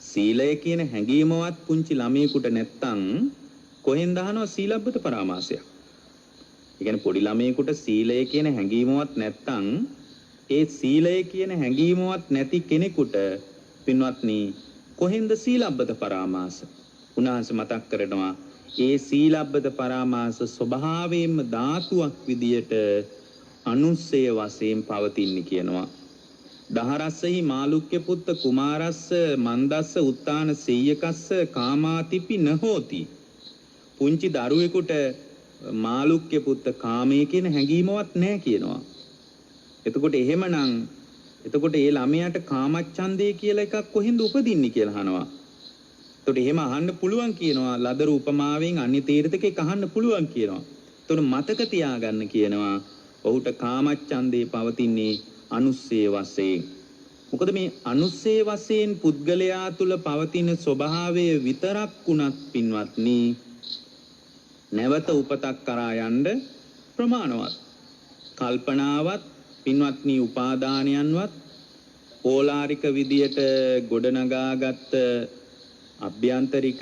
සීලය කියන හැඟීමවත් පුංචි ළමයෙකුට නැත්තම් කොහෙන්ද අහනවා සීලබ්බත පරාමාසය. ඒ කියන්නේ පොඩි ළමයෙකුට සීලය කියන හැඟීමවත් නැත්තම් ඒ සීලය කියන හැඟීමවත් නැති කෙනෙකුට පින්වත්නි කොහෙන්ද සීලබ්බත පරාමාස? උන්වහන්සේ මතක් කරනවා ඒ සීලබ්බත පරාමාස ස්වභාවයෙන්ම ධාතුවක් විදියට අනුස්සය වශයෙන් පවතින්නේ කියනවා. දහරස්සෙහි මාළුක්‍ය පුත්ත කුමාරස්ස මන්දස්ස උත්තාන සෙය්‍යකස්ස කාමාතිපි නහෝති. පුංචි දරුවෙකුට මාළුක්‍ය පුත්ත කාමයේ කියන හැඟීමවත් නැහැ කියනවා. එතකොට එහෙමනම් එතකොට ඒ ළමයාට කාමච්ඡන්දේ කියලා එකක් කොහෙන්ද උපදින්නේ කියලා අහනවා. එතකොට එහෙම අහන්න පුළුවන් කියනවා. ලදරු උපමාවෙන් අන්‍ය තීර්ථකෙක් අහන්න පුළුවන් කියනවා. එතකොට මතක තියාගන්න කියනවා. ඔහුට කාමච්ඡන්දේ පවතින්නේ අනුස්සය වශයෙන්. මොකද මේ අනුස්සය වශයෙන් පුද්ගලයා තුල පවතින ස්වභාවය විතරක් වුණත් පින්වත්නි නැවත උපතක් කරා යන්න ප්‍රමාණවත්. කල්පනාවත් පින්වත්නි උපාදානයන්වත් ඕලාරික විදියට ගොඩනගාගත් අභ්‍යන්තරික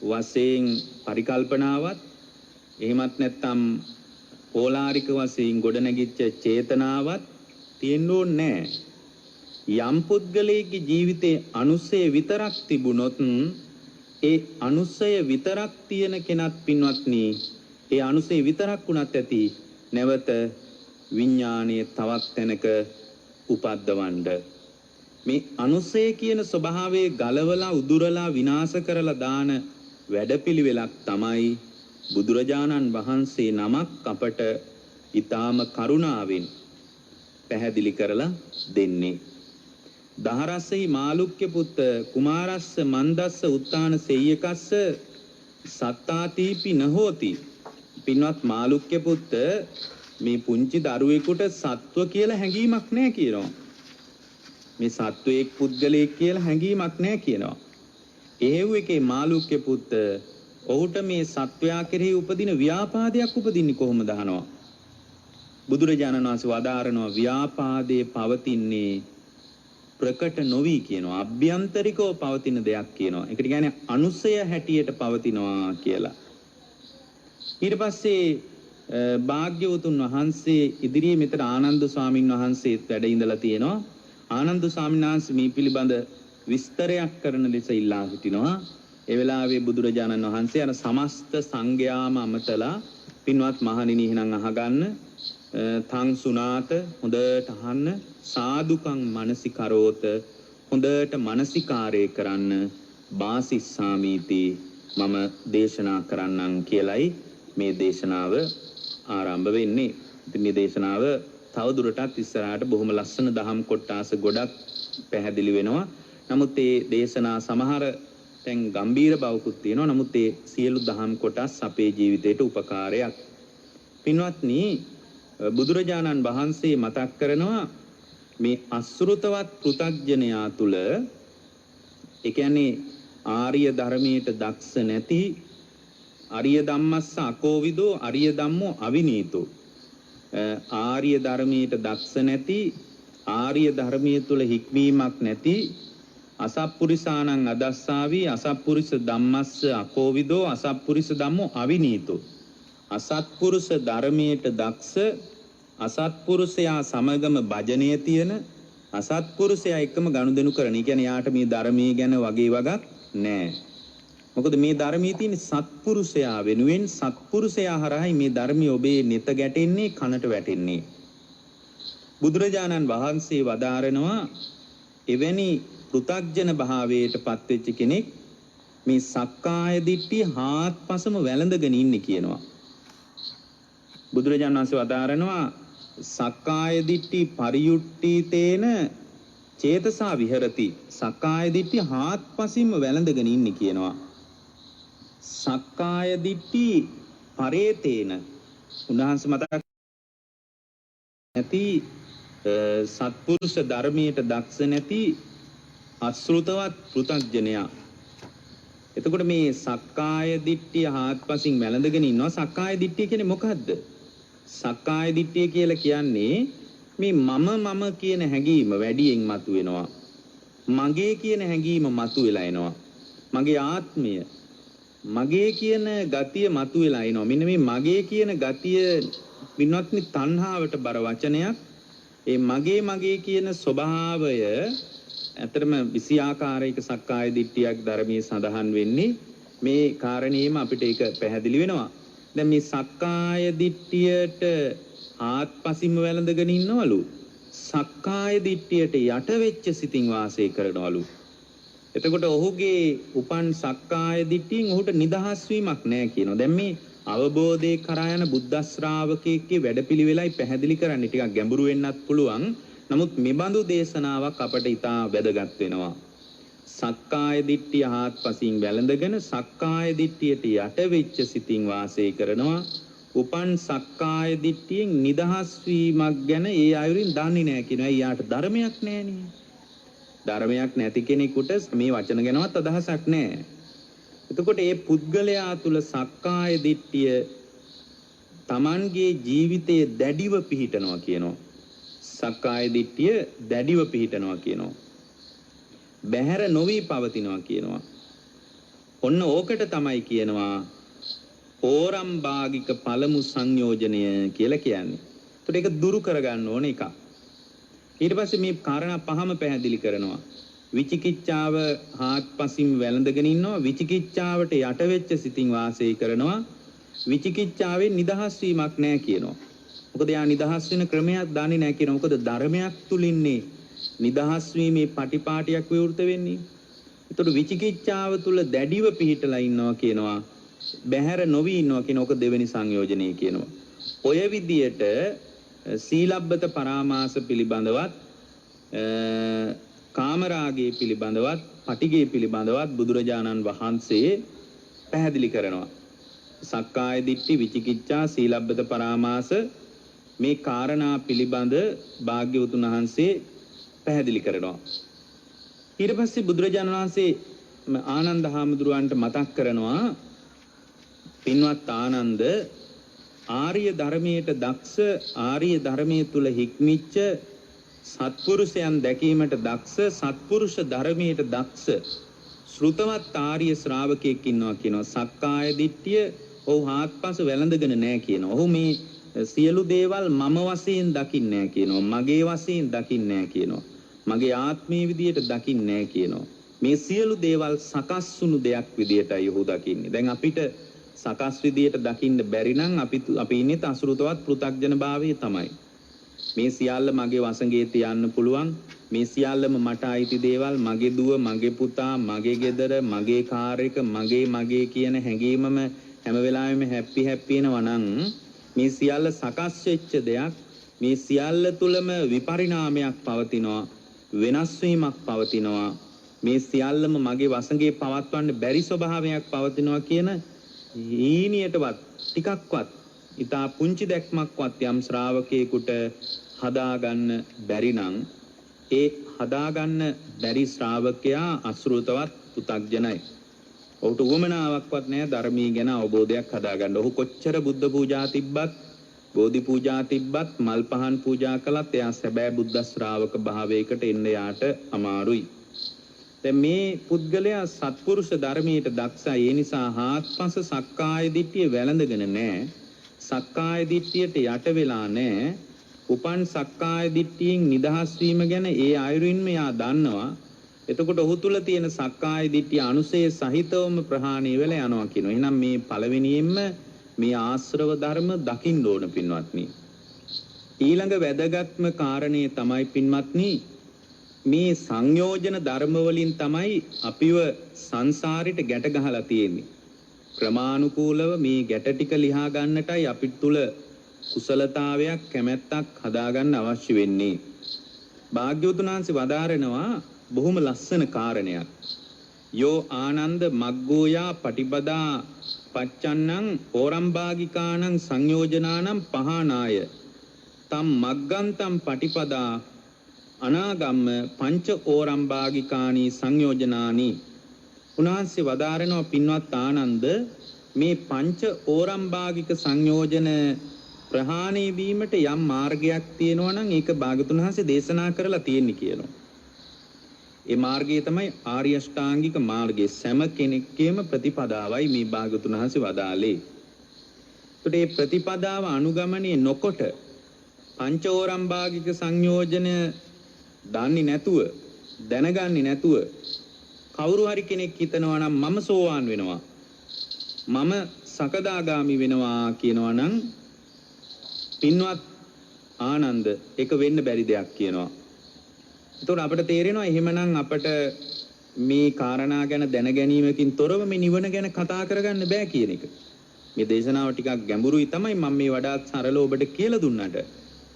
වශයෙන් පරිකල්පනාවත් එහෙමත් නැත්නම් ඕලාරික වශයෙන් ගොඩනැගිච්ච චේතනාවත් තියෙන්න ඕනේ නැහැ. යම් පුද්ගලයෙක්ගේ ජීවිතේ අනුසය විතරක් තිබුණොත් ඒ අනුසය විතරක් තියෙන කෙනත් පින්වත්නි ඒ අනුසය විතරක් වුණත් ඇති නැවත විඥානයේ තවත් තැනක උපද්දවන්න. මේ අනුසය කියන ස්වභාවයේ ගලවලා උදුරලා විනාශ කරලා දාන වැඩපිළිවෙලක් තමයි බුදුරජාණන් වහන්සේ නමක් අපට ඊටාම කරුණාවෙන් පැහැදිලි කරලා දෙන්නේ. දහරස්සෙහි මාළුක්‍ය පුත්ත කුමාරස්ස මන්දස්ස උත්තාන සෙය්‍යකස්ස සත්තාතිපි නහෝති. පින්වත් මාළුක්‍ය පුත්ත මේ පුංචි දරුවෙකුට සත්ව කියලා හැඟීමක් නැහැ කියනවා. මේ සත්වයේක් පුද්ගලයෙක් කියලා හැඟීමක් නැහැ කියනවා. එහෙව් එකේ මාළුක්‍ය පුත්ත ඔහුට මේ සත්වයා කෙරෙහි උපදින ව්‍යාපාදයක් උපදින්නේ කොහොමද අහනවා. බුදුරජාණන් වහන්සේ වදාරනවා ව්‍යාපාදේ පවතින්නේ ප්‍රකට නොවි කියනවා. අභ්‍යන්තරිකව පවතින දෙයක් කියනවා. ඒකට කියන්නේ අනුසය හැටියට පවතිනවා කියලා. ඊට පස්සේ භාග්‍යවතුන් වහන්සේ ඉදිරියේ මෙතන ආනන්ද ස්වාමින් වහන්සේත් වැඩ ඉඳලා තියෙනවා. ආනන්ද ස්වාමීන් වහන්සේ මේ පිළිබඳ විස්තරයක් කරන ලෙස ඉල්ලා සිටිනවා. ඒ වෙලාවේ බුදුරජාණන් වහන්සේ අර සමස්ත සංඝයාම අමතලා පින්වත් මහණෙනි එහෙනම් අහගන්න තං සුනාත හොඳට අහන්න සාදුකං මනසිකරෝත හොඳට මනසිකාරය කරන්න වාසිස්සාමීති මම දේශනා කරන්නම් කියලයි මේ දේශනාව ආරම්භ වෙන්නේ. ඉතින් මේ දේශනාව තවදුරටත් ඉස්සරහට බොහොම ලස්සන දහම් කොටාස ගොඩක් පැහැදිලි වෙනවා. නමුත් මේ දේශනා සමහර දැන් ගම්බීර බවකුත් තියෙනවා. නමුත් ඒ සියලු දහම් කොටස් අපේ ජීවිතයට උපකාරයක්. පින්වත්නි බුදුරජාණන් වහන්සේ මතක් කරනවා මේ අසෘතවත් පෘථග්ජනයා තුල ඒ කියන්නේ ආර්ය ධර්මයට දක්ෂ නැති අරිය ධම්මස්ස අකෝවිදෝ අරිය ධම්මෝ අවිනීතෝ ආර්ය ධර්මයට දක්ෂ නැති ආර්ය ධර්මයේ තුල හික්මීමක් නැති අසප්පුරිසානං අදස්සාවි අසප්පුරිස ධම්මස්ස අකෝවිදෝ අසප්පුරිස ධම්මෝ අවිනීතෝ අසත්පුරුෂ ධර්මයට දක්ෂ අසත්පුරුෂයා සමගම භජනයේ තියෙන අසත්පුරුෂයා එක්කම ගනුදෙනු කරන. ඒ කියන්නේ යාට මේ ධර්මයේ ගැන වගේ වගක් නැහැ. මොකද මේ ධර්මයේ තියෙන සත්පුරුෂයා වෙනුවෙන් සත්පුරුෂයා හරහායි මේ ධර්මයේ ඔබේ නෙත ගැටෙන්නේ කනට වැටෙන්නේ. බුදුරජාණන් වහන්සේ වදාරනවා එවැනි පෘථග්ජන භාවයට පත්වෙච්ච කෙනෙක් මේ සක්කාය දිට්ඨිය හාත්පසම වැළඳගෙන ඉන්නේ කියනවා. බුදුරජාණන් වහන්සේ වදාරනවා සක්කාය දිට්ඨි පරියුට්ඨීතේන චේතසා විහෙරති. සක්කාය දිට්ඨිය හාත්පසින්ම වැළඳගෙන ඉන්නේ කියනවා. සක්කාය දිට්ඨි පරේතේන උන්වහන්සේ මතක් නැති සත්පුරුෂ ධර්මයට දක්ෂ නැති අසෘතවත් පෘථග්ජනයා. එතකොට මේ සක්කාය දිට්ඨිය හාත්පසින් වැළඳගෙන ඉන්නවා. සක්කාය දිට්ඨිය කියන්නේ මොකද්ද? සක්කාය දිට්ඨිය කියලා කියන්නේ මේ මම කියන හැඟීම වැඩියෙන් මතුවෙනවා. මගේ කියන හැඟීම මතුවෙලා එනවා. මගේ ආත්මය මගේ කියන ගතිය මතුවෙලා එනවා. මෙන්න මේ මගේ කියන ගතිය විනෝත්නි තණ්හාවට බර වචනයක්. ඒ මගේ කියන ස්වභාවය ඇත්තටම 20 ආකාරයක සක්කාය දිට්ඨියක් ධර්මයේ සඳහන් වෙන්නේ. මේ කාරණේම අපිට ඒක පැහැදිලි වෙනවා. දැන් මේ සක්කාය දිට්ඨියට ආත්පසින්ම වැළඳගෙන ඉන්නවලු. සක්කාය දිට්ඨියට යට වෙච්ච සිතින් වාසය කරනවලු. එතකොට ඔහුගේ උපන් සක්කාය දිට්ඨියෙන් ඔහුට නිදහස් වීමක් නැහැ කියනවා. දැන් මේ අවබෝධයේ කරා යන බුද්ධ ශ්‍රාවකයෙක්ගේ වැඩපිළිවෙලයි පැහැදිලි කරන්නේ. ටිකක් ගැඹුරු වෙන්නත් පුළුවන්. නමුත් මෙබඳු දේශනාවක් අපට ඉතා වැදගත් වෙනවා. සක්කාය දිට්ඨිය හාත්පසින් වැළඳගෙන සක්කාය දිට්ඨියට යට වෙච්ච සිතින් වාසය කරනවා. උපන් සක්කාය දිට්ඨියෙන් නිදහස් වීමක් ගැන ඒ අයුරින් දන්නේ නැහැ කියනවා. යාට ධර්මයක් නැහැනේ. ධර්මයක් නැති කෙනෙකුට මේ වචන ගැනවත් අදහසක් නැහැ. එතකොට මේ පුද්ගලයා තුල සක්කාය දිට්ඨිය Tamanගේ ජීවිතයේ දැඩිව පිහිටනවා කියනවා. සක්කාය දිට්ඨිය දැඩිව පිහිටනවා කියනවා. බැහැර නොවි පවතිනවා කියනවා. ඔන්න ඕකට තමයි කියනවා ඕරම්භාගික පළමු සංයෝජනය කියලා කියන්නේ. ඒකට ඒක දුරු කරගන්න ඕන එකක්. ඊට පස්සේ මේ කාරණා පහම පැහැදිලි කරනවා. විචිකිච්ඡාව හාත්පසින් වැළඳගෙන ඉන්නවා. විචිකිච්ඡාවට යට වෙච්ච සිතින් වාසය කරනවා. විචිකිච්ඡාවෙන් නිදහස් වීමක් නැහැ කියනවා. මොකද යා නිදහස් වෙන ක්‍රමයක් දන්නේ නැහැ කියනවා. මොකද ධර්මයක් තුලින්නේ නිදහස් වීමේ පටිපාටියක් විවෘත වෙන්නේ. ඒතකොට විචිකිච්ඡාව තුල දැඩිව පිහිටලා ඉන්නවා කියනවා. බැහැර නොවි ඉන්නවා කියන එක දෙවෙනි සංයෝජනය කියනවා. ඔය විදියට සීලබ්බත පරාමාස පිළිබඳවත් කාමරාගයේ පිළිබඳවත් පටිගයේ පිළිබඳවත් බුදුරජාණන් වහන්සේ පැහැදිලි කරනවා. සක්කාය දිට්ඨි විචිකිච්ඡා සීලබ්බත පරාමාස මේ කාරණා පිළිබඳ භාග්‍යවතුන් වහන්සේ පැහැදිලි කරනවා. ඊට පස්සේ බුදුරජාණන් වහන්සේ ආනන්ද හාමුදුරුවන්ට මතක් කරනවා පින්වත් ආනන්ද ආර්ය ධර්මයට දක්ෂ ආර්ය ධර්මයේ තුල හික්මිච්ච සත්පුරුෂයන් දැකීමට දක්ෂ සත්පුරුෂ ධර්මයට දක්ෂ ශ්‍රුතවත් ආර්ය ශ්‍රාවකයෙක් ඉන්නවා කියනවා. සක්කාය දිට්ඨිය ඔහු හාත්පස වැළඳගෙන නැහැ කියනවා. ඔහු මේ සියලු දේවල් මම වශයෙන් දකින්නේ නැහැ කියනවා. මගේ වශයෙන් දකින්නේ නැහැ කියනවා. මගේ ආත්මීය විදියට දකින්නේ නැහැ කියනවා. මේ සියලු දේවල් සකස් වුණු දෙයක් විදියටයි ඔහු දකින්නේ. දැන් අපිට සකස් විදියට දකින්න බැරි නම් අපි ඉන්නේ අසෘතවත් පෘථග්ජන භාවයේ තමයි. මේ සියල්ල මගේ වසඟේ තියන්න පුළුවන්. මේ සියල්ලම මට අයිති දේවල්, මගේ දුව, මගේ පුතා, මගේ ගෙදර, මගේ කාර් එක, මගේ කියන හැඟීමම හැම වෙලාවෙම හැපි වෙනවා නම් මේ සියල්ල සකස් වෙච්ච දෙයක්. මේ සියල්ල තුලම විපරිණාමයක් පවතිනවා, වෙනස් වීමක් පවතිනවා. මේ සියල්ලම මගේ වසඟේ පවත්වන්න බැරි ස්වභාවයක් පවතිනවා කියන හීනියටවත් ටිකක්වත් ඊතා පුංචි දැක්මක්වත් යම් ශ්‍රාවකයෙකුට හදාගන්න බැරි නම් ඒ හදාගන්න බැරි ශ්‍රාවකයා අසෘතවත් පුතග්ජනයි. ඔහුට උවමනාවක්වත් නැහැ ධර්මී ගැන අවබෝධයක් හදාගන්න. ඔහු කොච්චර බුද්ධ පූජා තිබ්බත්, බෝධි පූජා තිබ්බත්, මල් පහන් පූජා කළත් එයා සැබෑ බුද්ධ ශ්‍රාවක භාවයකට එන්න යාට අමාරුයි. දැන් මේ පුද්ගලයා සත්පුරුෂ ධර්මයට දක්ෂයි. ඒ නිසා හාත්පස සක්කාය දිට්ඨිය වැළඳගෙන නැහැ. සක්කාය දිට්ඨියට යට වෙලා නැහැ. උපන් සක්කාය දිට්ඨියෙන් නිදහස් වීම ගැන ඒ ආයුරින්ම යා දන්නවා. එතකොට ඔහු තුල තියෙන සක්කාය දිට්ඨිය අනුසය සහිතවම ප්‍රහාණය වෙලා යනවා කියනවා. එහෙනම් මේ පළවෙනියෙන්ම මේ ආශ්‍රව ධර්ම දකින්න ඕන පින්වත්නි. ඊළඟ වැදගත්ම කාරණේ තමයි පින්වත්නි මේ සංයෝජන ධර්ම වලින් තමයි අපිව සංසාරෙට ගැට ගහලා තියෙන්නේ. ක්‍රමානුකූලව මේ ගැට ටික ලියා ගන්නටයි අපිට තුල කුසලතාවයක් කැමැත්තක් හදාගන්න අවශ්‍ය වෙන්නේ. භාග්‍යවතුන් වහන්සේ වදාරනවා බොහොම ලස්සන කාරණයක්. යෝ ආනන්ද මග්ගෝයා පටිපදා පච්චන්නං ඕරම්භාගිකානං සංයෝජනානම් පහනාය තම් මග්ගන්තම් පටිපදා අනාගම්ම පංච ඕරම්භාගිකානී සංයෝජනානි. උන්වහන්සේ වදාරනවා පින්වත් ආනන්ද මේ පංච ඕරම්භාගික සංයෝජන ප්‍රහාණය වීමට යම් මාර්ගයක් තියෙනවා නම් ඒක භාගතුන් වහන්සේ දේශනා කරලා තියෙන්නේ කියනවා. ඒ මාර්ගය තමයි ආර්ය අෂ්ටාංගික මාර්ගය. සෑම කෙනෙක්ගේම ප්‍රතිපදාවයි මේ භාගතුන් වහන්සේ වදාළේ. ඒකට මේ ප්‍රතිපදාව අනුගමනය නොකොට පංචෝරම්භාගික සංයෝජන දන්නේ නැතුව, දැනගන්නේ නැතුව කවුරු හරි කෙනෙක් හිතනවා නම් මම සෝවාන් වෙනවා, මම සකදාගාමි වෙනවා කියනවා නම් පින්වත් ආනන්ද ඒක වෙන්න බැරි දෙයක් කියනවා. එතකොට අපිට තේරෙනවා එහෙමනම් අපිට මේ කාරණා ගැන දැන ගැනීමකින් තොරව මේ නිවන ගැන කතා කරගන්න බෑ කියන එක. මේ දේශනාව ටිකක් ගැඹුරුයි තමයි මම මේ වඩාත් සරලව ඔබට කියලා දුන්නාට.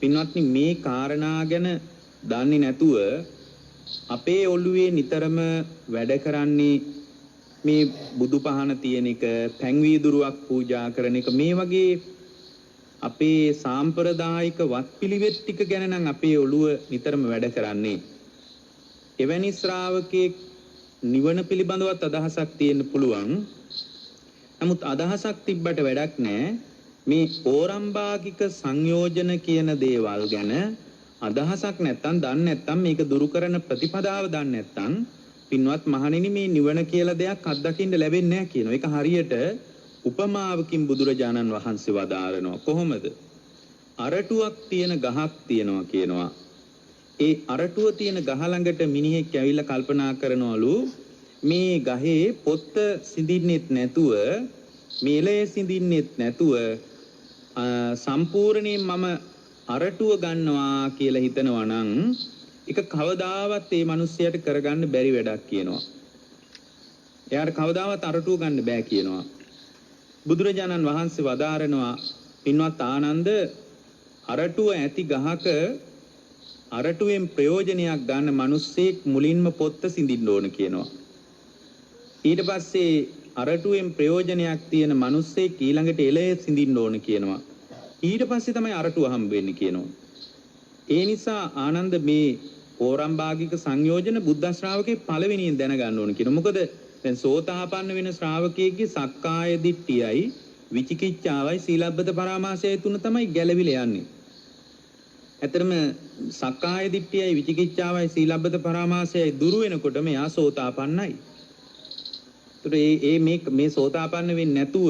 පින්වත්නි මේ කාරණා ගැන දන්නේ නැතුව අපේ ඔළුවේ නිතරම වැඩ කරන්නේ මේ බුදු පහන තියෙන එක, පැන්වීදුරුවක් පූජා කරන එක, මේ වගේ අපේ සාම්ප්‍රදායික වත්පිළිවෙත් ටික ගැන නම් අපේ ඔළුව නිතරම වැඩ කරන්නේ. එවැනි ශ්‍රාවකෙක් නිවන පිළිබඳවත් අදහසක් තියෙන්න පුළුවන්. නමුත් අදහසක් තිබ්බට වැඩක් නැහැ. මේ ඕරම්භාගික සංයෝජන කියන දේවල් ගැන අදහසක් නැත්තම්, දන්නේ නැත්තම්, මේක දුරු කරන ප්‍රතිපදාව දන්නේ නැත්තම් පින්වත් මහණෙනි මේ නිවන කියලා දෙයක් අත්දකින්න ලැබෙන්නේ නැහැ කියනවා. ඒක හරියට උපමාවකින් බුදුරජාණන් වහන්සේ වදාරනවා. කොහොමද? අරටුවක් තියෙන ගහක් තියෙනවා කියනවා. ඒ අරටුව තියෙන ගහ ළඟට මිනිහෙක් ඇවිල්ලා කල්පනා කරනවලු මේ ගහේ පොත්ත සිඳින්නෙත් නැතුව, මේ එළය සිඳින්නෙත් නැතුව සම්පූර්ණයෙන් මම අරටුව ගන්නවා කියලා හිතනවා නම් ඒක කවදාවත් ඒ මිනිස්සයාට කරගන්න බැරි වැඩක් කියනවා. එයාට කවදාවත් අරටුව ගන්න බෑ කියනවා. බුදුරජාණන් වහන්සේ වදාරනවා පින්වත් ආනන්ද අරටුව ඇති ගහක අරටුවෙන් ප්‍රයෝජනයක් ගන්න මිනිස්සෙක් මුලින්ම පොත්ත සිඳින්න ඕන කියනවා. ඊට පස්සේ අරටුවෙන් ප්‍රයෝජනයක් තියෙන මිනිස්සෙක් ඊළඟට එළය සිඳින්න ඕන කියනවා. ඊට පස්සේ තමයි අරටුව හම්බ වෙන්නේ කියනවා. ඒ නිසා ආනන්ද මේ ඕරම්භාගික සංයෝජන බුද්ධ ශ්‍රාවකේ පළවෙනියෙන් දැනගන්න ඕන කියනවා. මොකද දැන් සෝතාපන්න වෙන ශ්‍රාවකයෙක්ගේ සක්කාය දිට්ඨියයි විචිකිච්ඡාවයි සීලබ්බත පරාමාසයයි තුන තමයි ගැලවිලා යන්නේ. ඇත්තටම සක්කාය දිට්ඨියයි විචිකිච්ඡාවයි සීලබ්බත පරාමාසයයි දුරු වෙනකොට මෙයා සෝතාපන්නයි. ඒතර මේ සෝතාපන්න වෙන්නේ නැතුව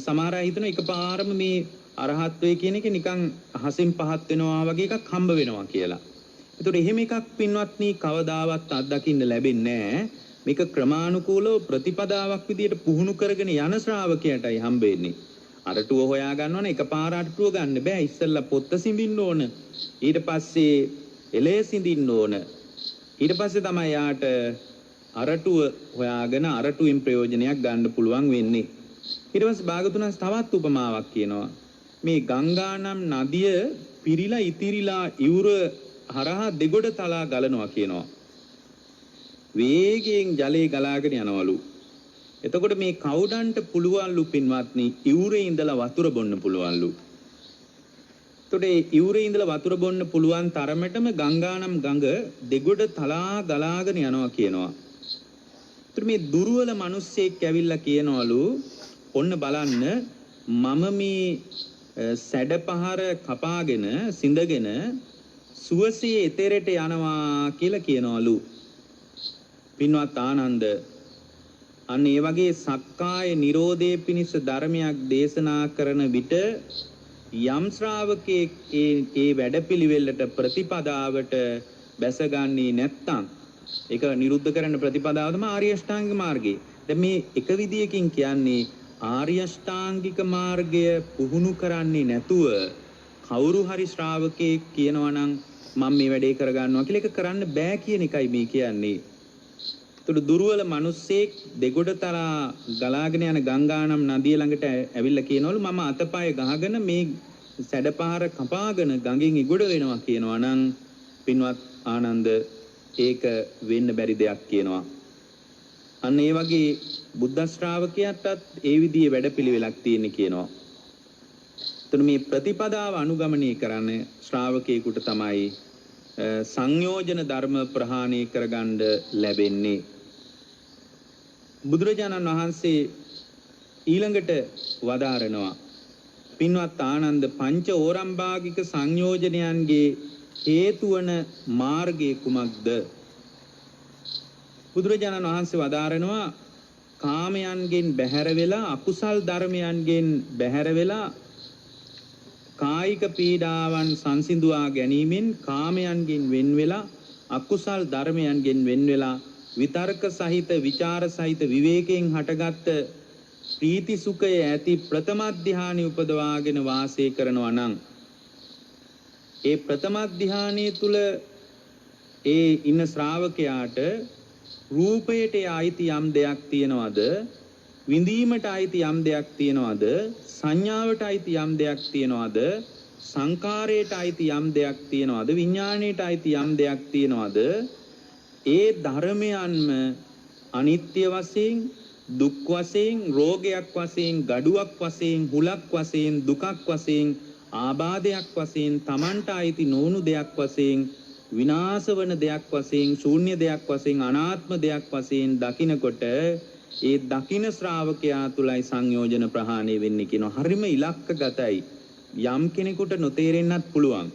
සමහර අය හිතන එකපාරම මේ අරහත්වේ කියන එක නිකන් අහසින් පහත් වෙනවා වගේ එකක් හම්බ වෙනවා කියලා. ඒතර එහෙම එකක් පින්වත්නි කවදාවත් අත්දකින්න ලැබෙන්නේ නැහැ. මේක ක්‍රමානුකූලව ප්‍රතිපදාවක් විදියට පුහුණු කරගෙන යන ශ්‍රාවකයටයි හම්බෙන්නේ. අරටුව හොයා ගන්නවනේ එකපාර අරටුව ගන්න බෑ. ඉස්සෙල්ලා පොත්ත සිඳින්න ඕන. ඊට පස්සේ එළය සිඳින්න ඕන. ඊට පස්සේ තමයි යාට අරටුව හොයාගෙන අරටුවෙන් ප්‍රයෝජනයක් ගන්න පුළුවන් වෙන්නේ. ඊට පස්සේ භාගතුන්ස් තවත් උපමාවක් කියනවා. මේ ගංගා නම් නදිය පිරීලා ඉතිරිලා ඉවුර හරහා දෙගොඩ තලා ගලනවා කියනවා. වේගයෙන් ජලය ගලාගෙන යනවලු. එතකොට මේ කවුඩන්ට පුළුවන්ලු පින්වත්නි ඉවුරේ ඉඳලා වතුර බොන්න පුළුවන්ලු. එතකොට ඒ ඉවුරේ ඉඳලා වතුර බොන්න පුළුවන් තරමටම ගංගානම් ගඟ දෙගොඩ තලා ගලාගෙන යනවා කියනවා. එතකොට මේ දුර්වල මිනිස්සෙක් ඇවිල්ලා කියනවලු ඔන්න බලන්න මම මේ සැඩපහර කපාගෙන සිඳගෙන සුවසේ එතරට යනවා කියලා කියනවලු. පින්වත් ආනන්ද අන්න ඒ වගේ සක්කාය නිරෝධයේ පිණිස ධර්මයක් දේශනා කරන විට යම් ශ්‍රාවකෙක් ඒ වැඩපිළිවෙලට ප්‍රතිපදාවට බැසගන්නේ නැත්නම් ඒක නිරුද්ධ කරන ප්‍රතිපදාව තමයි ආර්ය අෂ්ටාංගික මාර්ගය. දැන් මේ එක විදියකින් කියන්නේ ආර්ය අෂ්ටාංගික මාර්ගය පුහුණු කරන්නේ නැතුව කවුරු හරි ශ්‍රාවකෙක් කියනවා නම් මම මේ වැඩේ කරගන්නවා කියලා ඒක කරන්න බෑ කියන එකයි මේ කියන්නේ. ඒතර දුර්වල මිනිස්සෙක් දෙගොඩ තරා ගලාගෙන යන ගංගානම් නදිය ළඟට ඇවිල්ලා කියනවලු මම අතපය ගහගෙන මේ සැඩපහර කපාගෙන ගඟෙන් ඉගොඩ වෙනවා කියනවා නම් පින්වත් ආනන්ද ඒක වෙන්න බැරි දෙයක් කියනවා. අන්න ඒ වගේ බුද්ධ ශ්‍රාවකයාටත් ඒ විදිහේ වැඩපිළිවෙලක් තියෙන කියනවා. එතන මේ ප්‍රතිපදාව අනුගමනය කරන ශ්‍රාවකයෙකුට තමයි සංයෝජන ධර්ම ප්‍රහාණය කරගන්න ලැබෙන්නේ. බුදුරජාණන් වහන්සේ ඊළඟට වදාරනවා පින්වත් ආනන්ද පංච ඕරම්භාගික සංයෝජනයන්ගේ හේතු වන මාර්ගය කුමක්ද? බුදුරජාණන් වහන්සේ වදාරනවා කාමයන්ගෙන් බැහැර වෙලා අකුසල් ධර්මයන්ගෙන් බැහැර වෙලා කායික පීඩාවන් සංසිඳුවා ගැනීමෙන් කාමයන්ගෙන් වෙන් වෙලා අකුසල් ධර්මයන්ගෙන් වෙන් වෙලා විතර්ක සහිත විචාර සහිත විවේකයෙන් හටගත් ප්‍රීති සුඛය ඇති ප්‍රථම ධානය උපදවාගෙන වාසය කරනවා නම් ඒ ප්‍රථම ධානයේ තුල ඒ ඉන්න ශ්‍රාවකයාට රූපයට ආйти යම් දෙයක් තියනවද විඳීමට ආйти යම් දෙයක් තියනවද සංඥාවට ආйти යම් දෙයක් තියනවද සංකාරයට ආйти යම් දෙයක් තියනවද විඥාණයට ආйти යම් දෙයක් තියනවද ඒ ධර්මයන්ම අනිත්‍ය වශයෙන් දුක් වශයෙන් රෝගයක් වශයෙන් gaduwak වශයෙන් හුලක් වශයෙන් දුකක් වශයෙන් ආබාධයක් වශයෙන් තමන්ට ආйти නොවුණු දෙයක් වශයෙන් විනාශ වන දෙයක් වශයෙන් ශූන්‍ය දෙයක් වශයෙන් අනාත්ම දෙයක් වශයෙන් දකිනකොට ඒ දකින ශ්‍රාවකයා තුලයි සංයෝජන ප්‍රහාණය වෙන්නේ කියනවා. හරිම ඉලක්කගතයි. යම් කෙනෙකුට නොතේරෙන්නත් පුළුවන්.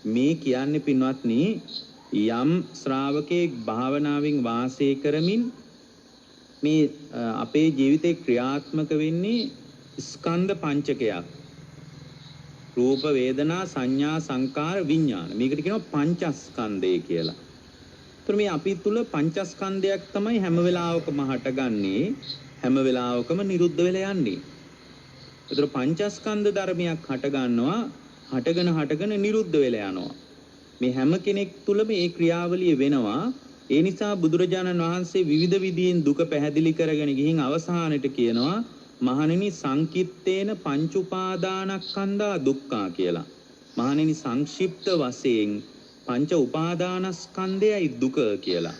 මේ කියන්නේ පින්වත්නි යම් ශ්‍රාවකෙක් භාවනාවෙන් වාසය කරමින් මේ අපේ ජීවිතේ ක්‍රියාත්මක වෙන්නේ ස්කන්ධ පංචකයක්. රූප වේදනා සංඥා සංකාර විඥාන. මේකට කියනවා පංචස්කන්ධය කියලා. ඒතර මේ අපි තුල පංචස්කන්ධයක් තමයි හැම වෙලාවකම හටගන්නේ හැම වෙලාවකම නිරුද්ධ වෙලා යන්නේ. ඒතර පංචස්කන්ධ ධර්මයක් හට ගන්නවා හටගෙන නිරුද්ධ වෙලා යනවා. මේ හැම කෙනෙක් තුලම මේ ක්‍රියාවලිය වෙනවා. ඒ නිසා බුදුරජාණන් වහන්සේ විවිධ විදියෙන් දුක පැහැදිලි කරගෙන ගිහින් අවසානයේ කියනවා මහණෙනි සංකිට්ඨේන පංච උපාදානස්කන්ධා දුක්ඛා කියලා. මහණෙනි සංක්ෂිප්ත වශයෙන් පංච උපාදානස්කන්ධයයි දුක කියලා.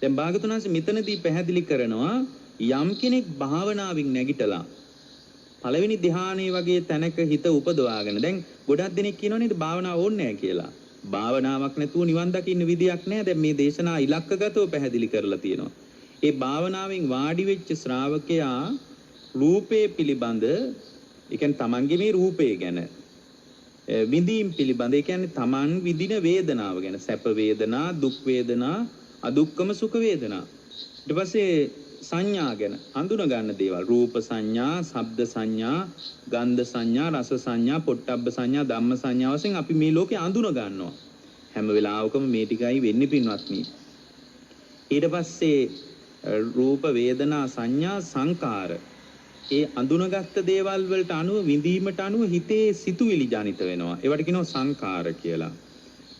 දැන් භාගතුන් වහන්සේ මෙතනදී පැහැදිලි කරනවා යම් කෙනෙක් භාවනාවෙන් නැගිටලා පළවෙනි ධ්‍යානයේ වගේ තැනක හිත උපදවාගෙන දැන් ගොඩක් දෙනෙක් කියනවා නේද භාවනාව ඕනේ නැහැ කියලා. භාවනාවක් නැතුව නිවන් දකින්න විදියක් නැහැ. දැන් මේ දේශනා ඉලක්කගතව පැහැදිලි කරලා තියෙනවා. ඒ භාවනාවෙන් වාඩි වෙච්ච ශ්‍රාවකයා රූපේ පිළිබඳ ඒ කියන්නේ තමන්ගේ මේ රූපය ගැන විඳීම් පිළිබඳ ඒ කියන්නේ තමන් විඳින වේදනාව ගැන සැප වේදනා දුක් වේදනා අදුක්කම සුඛ වේදනා ඊට පස්සේ සංඥා ගැන අඳුන ගන්න දේවල් රූප සංඥා ශබ්ද සංඥා ගන්ධ සංඥා රස සංඥා පොට්ටබ්බ සංඥා ධම්ම සංඥා වශයෙන් අපි මේ ලෝකේ අඳුන ගන්නවා හැම වෙලාවකම මේ ටිකයි වෙන්නේ පින්වත්නි ඊට පස්සේ රූප වේදනා සංඥා සංකාර ඒ අඳුනගත්ත දේවල් වලට අනුව විඳීමට අනුව හිතේ සිතුවිලි ජනිත වෙනවා. ඒවට කියනවා සංකාර කියලා.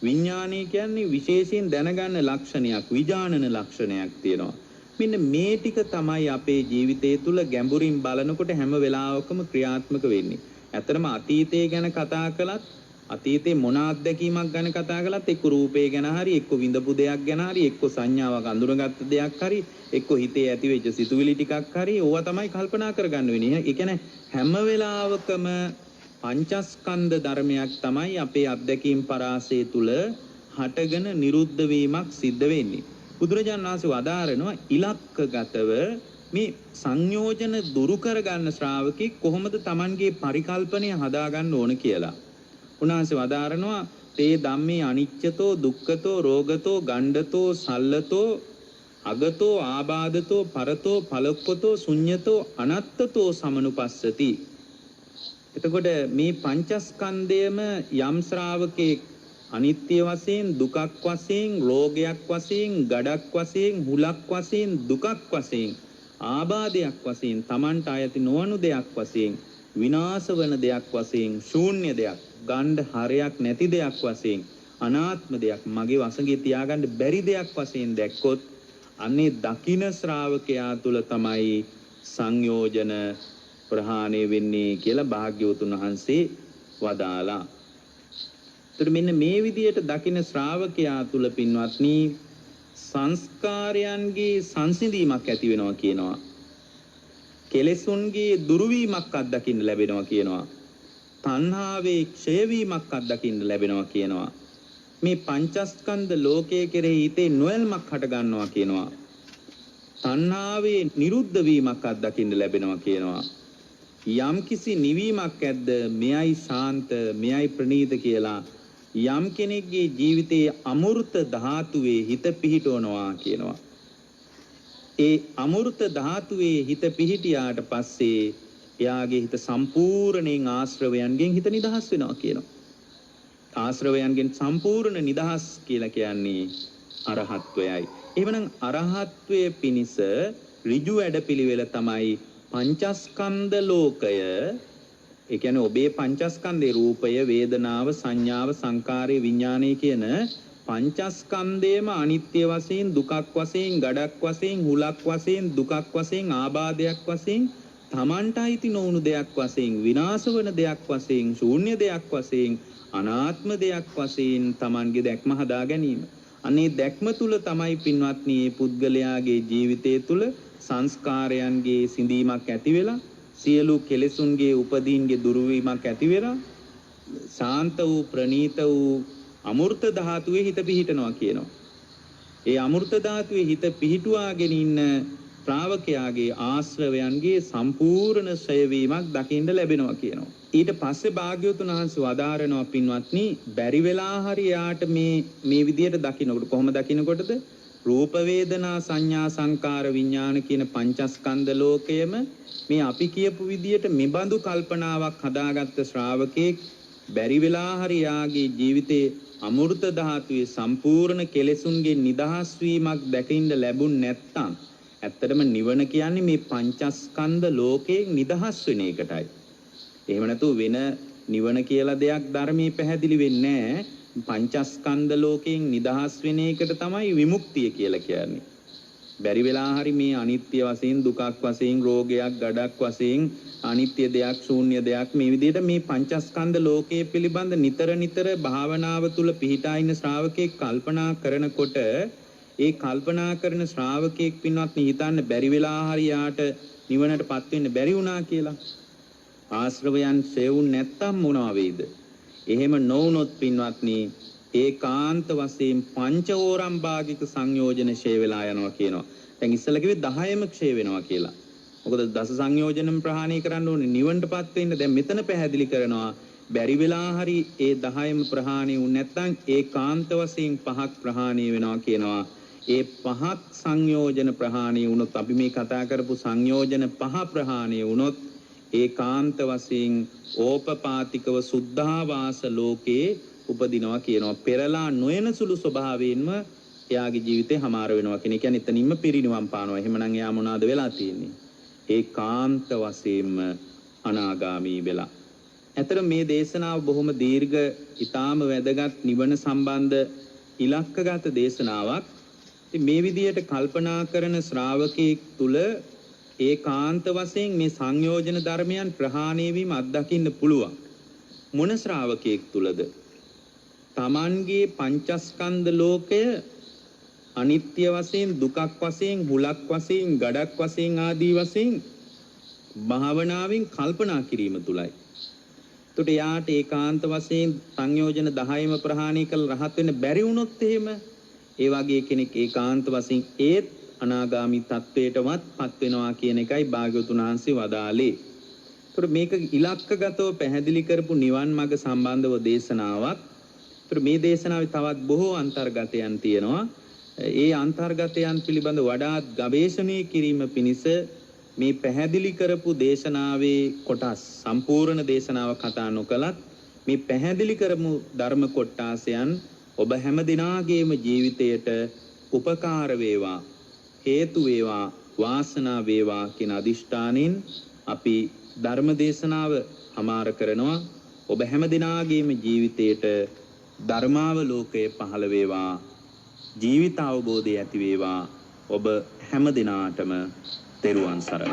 විඥානය කියන්නේ විශේෂයෙන් දැනගන්න ලක්ෂණයක්, විඥානන ලක්ෂණයක් තියෙනවා. මෙන්න මේ ටික තමයි අපේ ජීවිතය තුළ ගැඹුරින් බලනකොට හැම වෙලාවකම ක්‍රියාත්මක වෙන්නේ. ඇත්තටම අතීතය ගැන කතා කළත් අතීතේ මොන අත්දැකීමක් ගැන කතා කළත් එක්ක රූපේ ගැන හරි එක්ක විඳපු දෙයක් ගැන හරි එක්ක සංඥාවක් අඳුරගත්ත දෙයක් හරි එක්ක හිතේ ඇති වෙච්ච සිතුවිලි ටිකක් හරි ඕවා තමයි කල්පනා කරගන්න වෙන්නේ. ඒ කියන්නේ හැම වෙලාවකම පංචස්කන්ධ ධර්මයක් තමයි අපේ අත්දැකීම් පරාසය තුල හටගෙන නිරුද්ධ වීමක් සිද්ධ වෙන්නේ. බුදුරජාණන් වහන්සේ වදාරනවා ඉලක්කගතව මේ සංයෝජන දුරු කරගන්න ශ්‍රාවකෙක් කොහොමද Tamanගේ පරිකල්පනය හදාගන්න ඕන කියලා. උන්වහන්සේ වදාරනවා තේ ධම්මේ අනිච්චතෝ දුක්ඛතෝ රෝගතෝ ගණ්ඩතෝ සල්ලතෝ අගතෝ ආබාධතෝ පරතෝ පලක්කතෝ ශුඤ්ඤතෝ අනත්තතෝ සමනුපස්සති. එතකොට මේ පංචස්කන්ධයම යම් ශ්‍රාවකෙක් අනිත්‍ය වශයෙන් දුකක් වශයෙන් රෝගයක් වශයෙන් ගඩක් වශයෙන් හුලක් වශයෙන් දුකක් වශයෙන් ආබාධයක් වශයෙන් Tamanට ආයති නොවනු දෙයක් වශයෙන් විනාශ වන දෙයක් වශයෙන් ශූන්‍ය දෙයක් ගණ්ඩ හරයක් නැති දෙයක් වශයෙන් අනාත්ම දෙයක් මගේ වශයෙන් තියාගන්න බැරි දෙයක් වශයෙන් දැක්කොත් අනේ දකින ශ්‍රාවකයා තුල තමයි සංයෝජන ප්‍රහාණය වෙන්නේ කියලා භාග්‍යවතුන් වහන්සේ වදාලා. ඒතර මෙන්න මේ විදියට දකින ශ්‍රාවකයා තුල පින්වත්නි සංස්කාරයන්ගේ සංසිඳීමක් ඇති වෙනවා කියනවා. කෙලෙසුන්ගේ දුරුවීමක් අත්දකින්න ලැබෙනවා කියනවා. තණ්හාවේ ක්ෂය වීමක් අත්දකින්න ලැබෙනවා කියනවා. මේ පංචස්කන්ධ ලෝකයේ කෙරෙහි හිතේ නොයල්මක් හට ගන්නවා කියනවා. තණ්හාවේ නිරුද්ධ වීමක් අත්දකින්න ලැබෙනවා කියනවා. යම් කිසි නිවීමක් ඇද්ද මෙයයි ශාන්ත මෙයයි ප්‍රණීත කියලා යම් කෙනෙක්ගේ ජීවිතයේ අමෘත ධාතුවේ හිත පිහිටවනවා කියනවා. ඒ අමෘත ධාතුවේ හිත පිහිටියාට පස්සේ එයාගේ හිත සම්පූර්ණයෙන් ආශ්‍රවයන්ගෙන් හිත නිදහස් වෙනවා කියනවා. ආශ්‍රවයන්ගෙන් සම්පූර්ණ නිදහස් කියලා කියන්නේ අරහත්වයයි. එහෙමනම් අරහත්වයේ පිනිස ඍජු වැඩපිළිවෙල තමයි පංචස්කන්ධ ලෝකය. ඒ කියන්නේ ඔබේ පංචස්කන්ධේ රූපය, වේදනාව, සංඥාව, සංකාරය, විඥානය කියන පංචස්කන්ධයම අනිත්‍ය වශයෙන්, දුකක් වශයෙන්, ගඩක් වශයෙන්, හුලක් වශයෙන්, දුකක් වශයෙන්, ආබාධයක් වශයෙන්, තමන්ට අයිති නොවුණු දෙයක් වශයෙන්, විනාශ වන දෙයක් වශයෙන්, ශූන්‍ය දෙයක් වශයෙන්, අනාත්ම දෙයක් වශයෙන් තමන්ගේ දැක්ම හදා ගැනීම. අනේ දැක්ම තුල තමයි පින්වත්නි මේ පුද්ගලයාගේ ජීවිතය තුල සංස්කාරයන්ගේ සිඳීමක් ඇති වෙලා සියලු කෙලෙසුන්ගේ උපදීන්ගේ දුරුවීමක් ඇති වෙලා ශාන්ත වූ ප්‍රණීත වූ අමෘත ධාතුවේ හිත පිහිටනවා කියනවා. ඒ අමෘත ධාතුවේ හිත පිහිටුවාගෙන ඉන්න ශ්‍රාවකයාගේ ආශ්‍රවයන්ගේ සම්පූර්ණ ක්ෂය වීමක් දකින්න ලැබෙනවා කියනවා. ඊට පස්සේ භාග්‍යවතුන් වහන්සේ වදාරනවා පින්වත්නි බැරි වෙලා හරි යාට මේ විදියට දකින්නකොට කොහොම දකින්නකොටද රූප වේදනා සංඥා සංකාර විඥාන කියන පංචස්කන්ධ ලෝකයේම මේ අපි කියපු විදියට මෙබඳු කල්පනාවක් හදාගත්ත ශ්‍රාවකෙක් බැරි වෙලා හරි යාගේ ජීවිතේ අමෘත ධාතුවේ සම්පූර්ණ කෙලෙසුන්ගේ නිදහස් වීමක් දැකින්න ලැබුණ නැත්නම් ඇත්තටම නිවන කියන්නේ මේ පංචස්කන්ධ ලෝකයෙන් නිදහස් වෙන එකටයි. එහෙම නැතු වෙන නිවන කියලා දෙයක් ධර්මයේ පැහැදිලි වෙන්නේ නැහැ. පංචස්කන්ධ ලෝකයෙන් නිදහස් වෙන එකට තමයි විමුක්තිය කියලා කියන්නේ. බැරි වෙලා හරි මේ අනිත්‍ය වශයෙන් දුකක් වශයෙන් රෝගයක් ගඩක් වශයෙන් අනිත්‍ය දෙයක් ශූන්‍ය දෙයක් මේ විදිහට මේ පංචස්කන්ධ ලෝකයේ පිළිබඳ නිතර භාවනාව තුල පිහිටා ඉන්න ශ්‍රාවකෙක් කල්පනා කරනකොට ඒ කල්පනා කරන ශ්‍රාවකෙක් පින්වත්නි හිතන්න බැරි වෙලා හරි යාට නිවනටපත් වෙන්න බැරි වුණා කියලා. ආශ්‍රවයන් සෙවුන් නැත්තම් මොනවා වේද? එහෙම නොවුනොත් පින්වත්නි ඒකාන්ත වශයෙන් පංචෝරම් භාගික සංයෝජන ක්ෂය වෙලා යනවා කියනවා. දැන් ඉස්සෙල්ලා කිව්වේ 10ම ක්ෂය වෙනවා කියලා. මොකද දස සංයෝජනම් ප්‍රහාණය කරන්න ඕනේ නිවනටපත් වෙන්න. දැන් මෙතන පැහැදිලි කරනවා බැරි වෙලා හරි ඒ 10ම ප්‍රහාණය වුනේ නැත්නම් ඒකාන්ත වශයෙන් 5ක් ප්‍රහාණය වෙනවා කියනවා. ඒ 5ක් සංයෝජන ප්‍රහාණය වුණොත් අපි මේ කතා කරපු සංයෝජන 5 ප්‍රහාණය වුණොත් ඒකාන්ත වශයෙන් ඕපපාතිකව සුද්ධාවාස ලෝකේ උපදිනවා කියනවා. පෙරලා නොයන සුළු ස්වභාවයෙන්ම එයාගේ ජීවිතේ හමාර වෙනවා කියන එක. කියන්නේ එතනින්ම පිරිනිවන් පානවා. එහෙමනම් එයා මොනවාද වෙලා තියෙන්නේ? ඒකාන්ත වශයෙන්ම අනාගාමී වෙලා. ඇත්තට මේ දේශනාව බොහොම දීර්ඝ, ඊටාම වැදගත් නිවන සම්බන්ධ ඉලක්කගත දේශනාවක්. ඉතින් මේ විදිහට කල්පනා කරන ශ්‍රාවකෙක් තුල ඒකාන්ත වශයෙන් මේ සංයෝජන ධර්මයන් ප්‍රහාණය වීම අත්දකින්න පුළුවන්. මොන ශ්‍රාවකෙක් තුලද? තමන්ගේ පංචස්කන්ධ ලෝකය අනිත්‍ය වශයෙන්, දුකක් වශයෙන්, හුලක් වශයෙන්, ගඩක් වශයෙන් ආදී වශයෙන් භාවනාවෙන් කල්පනා කිරීම තුලයි. එතකොට යාට ඒකාන්ත වශයෙන් සංයෝජන 10ම ප්‍රහාණය කළ රහත් වෙන්න බැරි වුණොත් එහෙම ඒ වගේ කෙනෙක් ඒකාන්ත වශයෙන් ඒත් අනාගාමි තත්වයටවත් පත් වෙනවා කියන එකයි භාග්‍යවතුන් වහන්සේ වදාළේ. එතකොට මේක ඉලක්කගතව පැහැදිලි කරපු නිවන් මඟ සම්බන්ධව දේශනාවක්. එතකොට මේ දේශනාවේ තවත් බොහෝ අන්තර්ගතයන් තියෙනවා. ඒ අන්තර්ගතයන් පිළිබඳ වඩාත් ගවේෂණය කිරීම පිණිස මේ පැහැදිලි කරපු දේශනාවේ කොටස් සම්පූර්ණ දේශනාව කතා නොකලත් මේ පැහැදිලි කරමු ධර්ම කොටාසයන් ඔබ හැම දිනාගේම ජීවිතයට උපකාර වේවා, හේතු වේවා, වාසනා වේවා කියන අදිෂ්ඨානෙන් අපි ධර්ම දේශනාව හමාර කරනවා. ඔබ හැම දිනාගේම ජීවිතයට ධර්මාවලෝකය පහළ වේවා, ජීවිත අවබෝධය ඇති වේවා. ඔබ හැම දිනාටම තෙරුවන් සරණයි.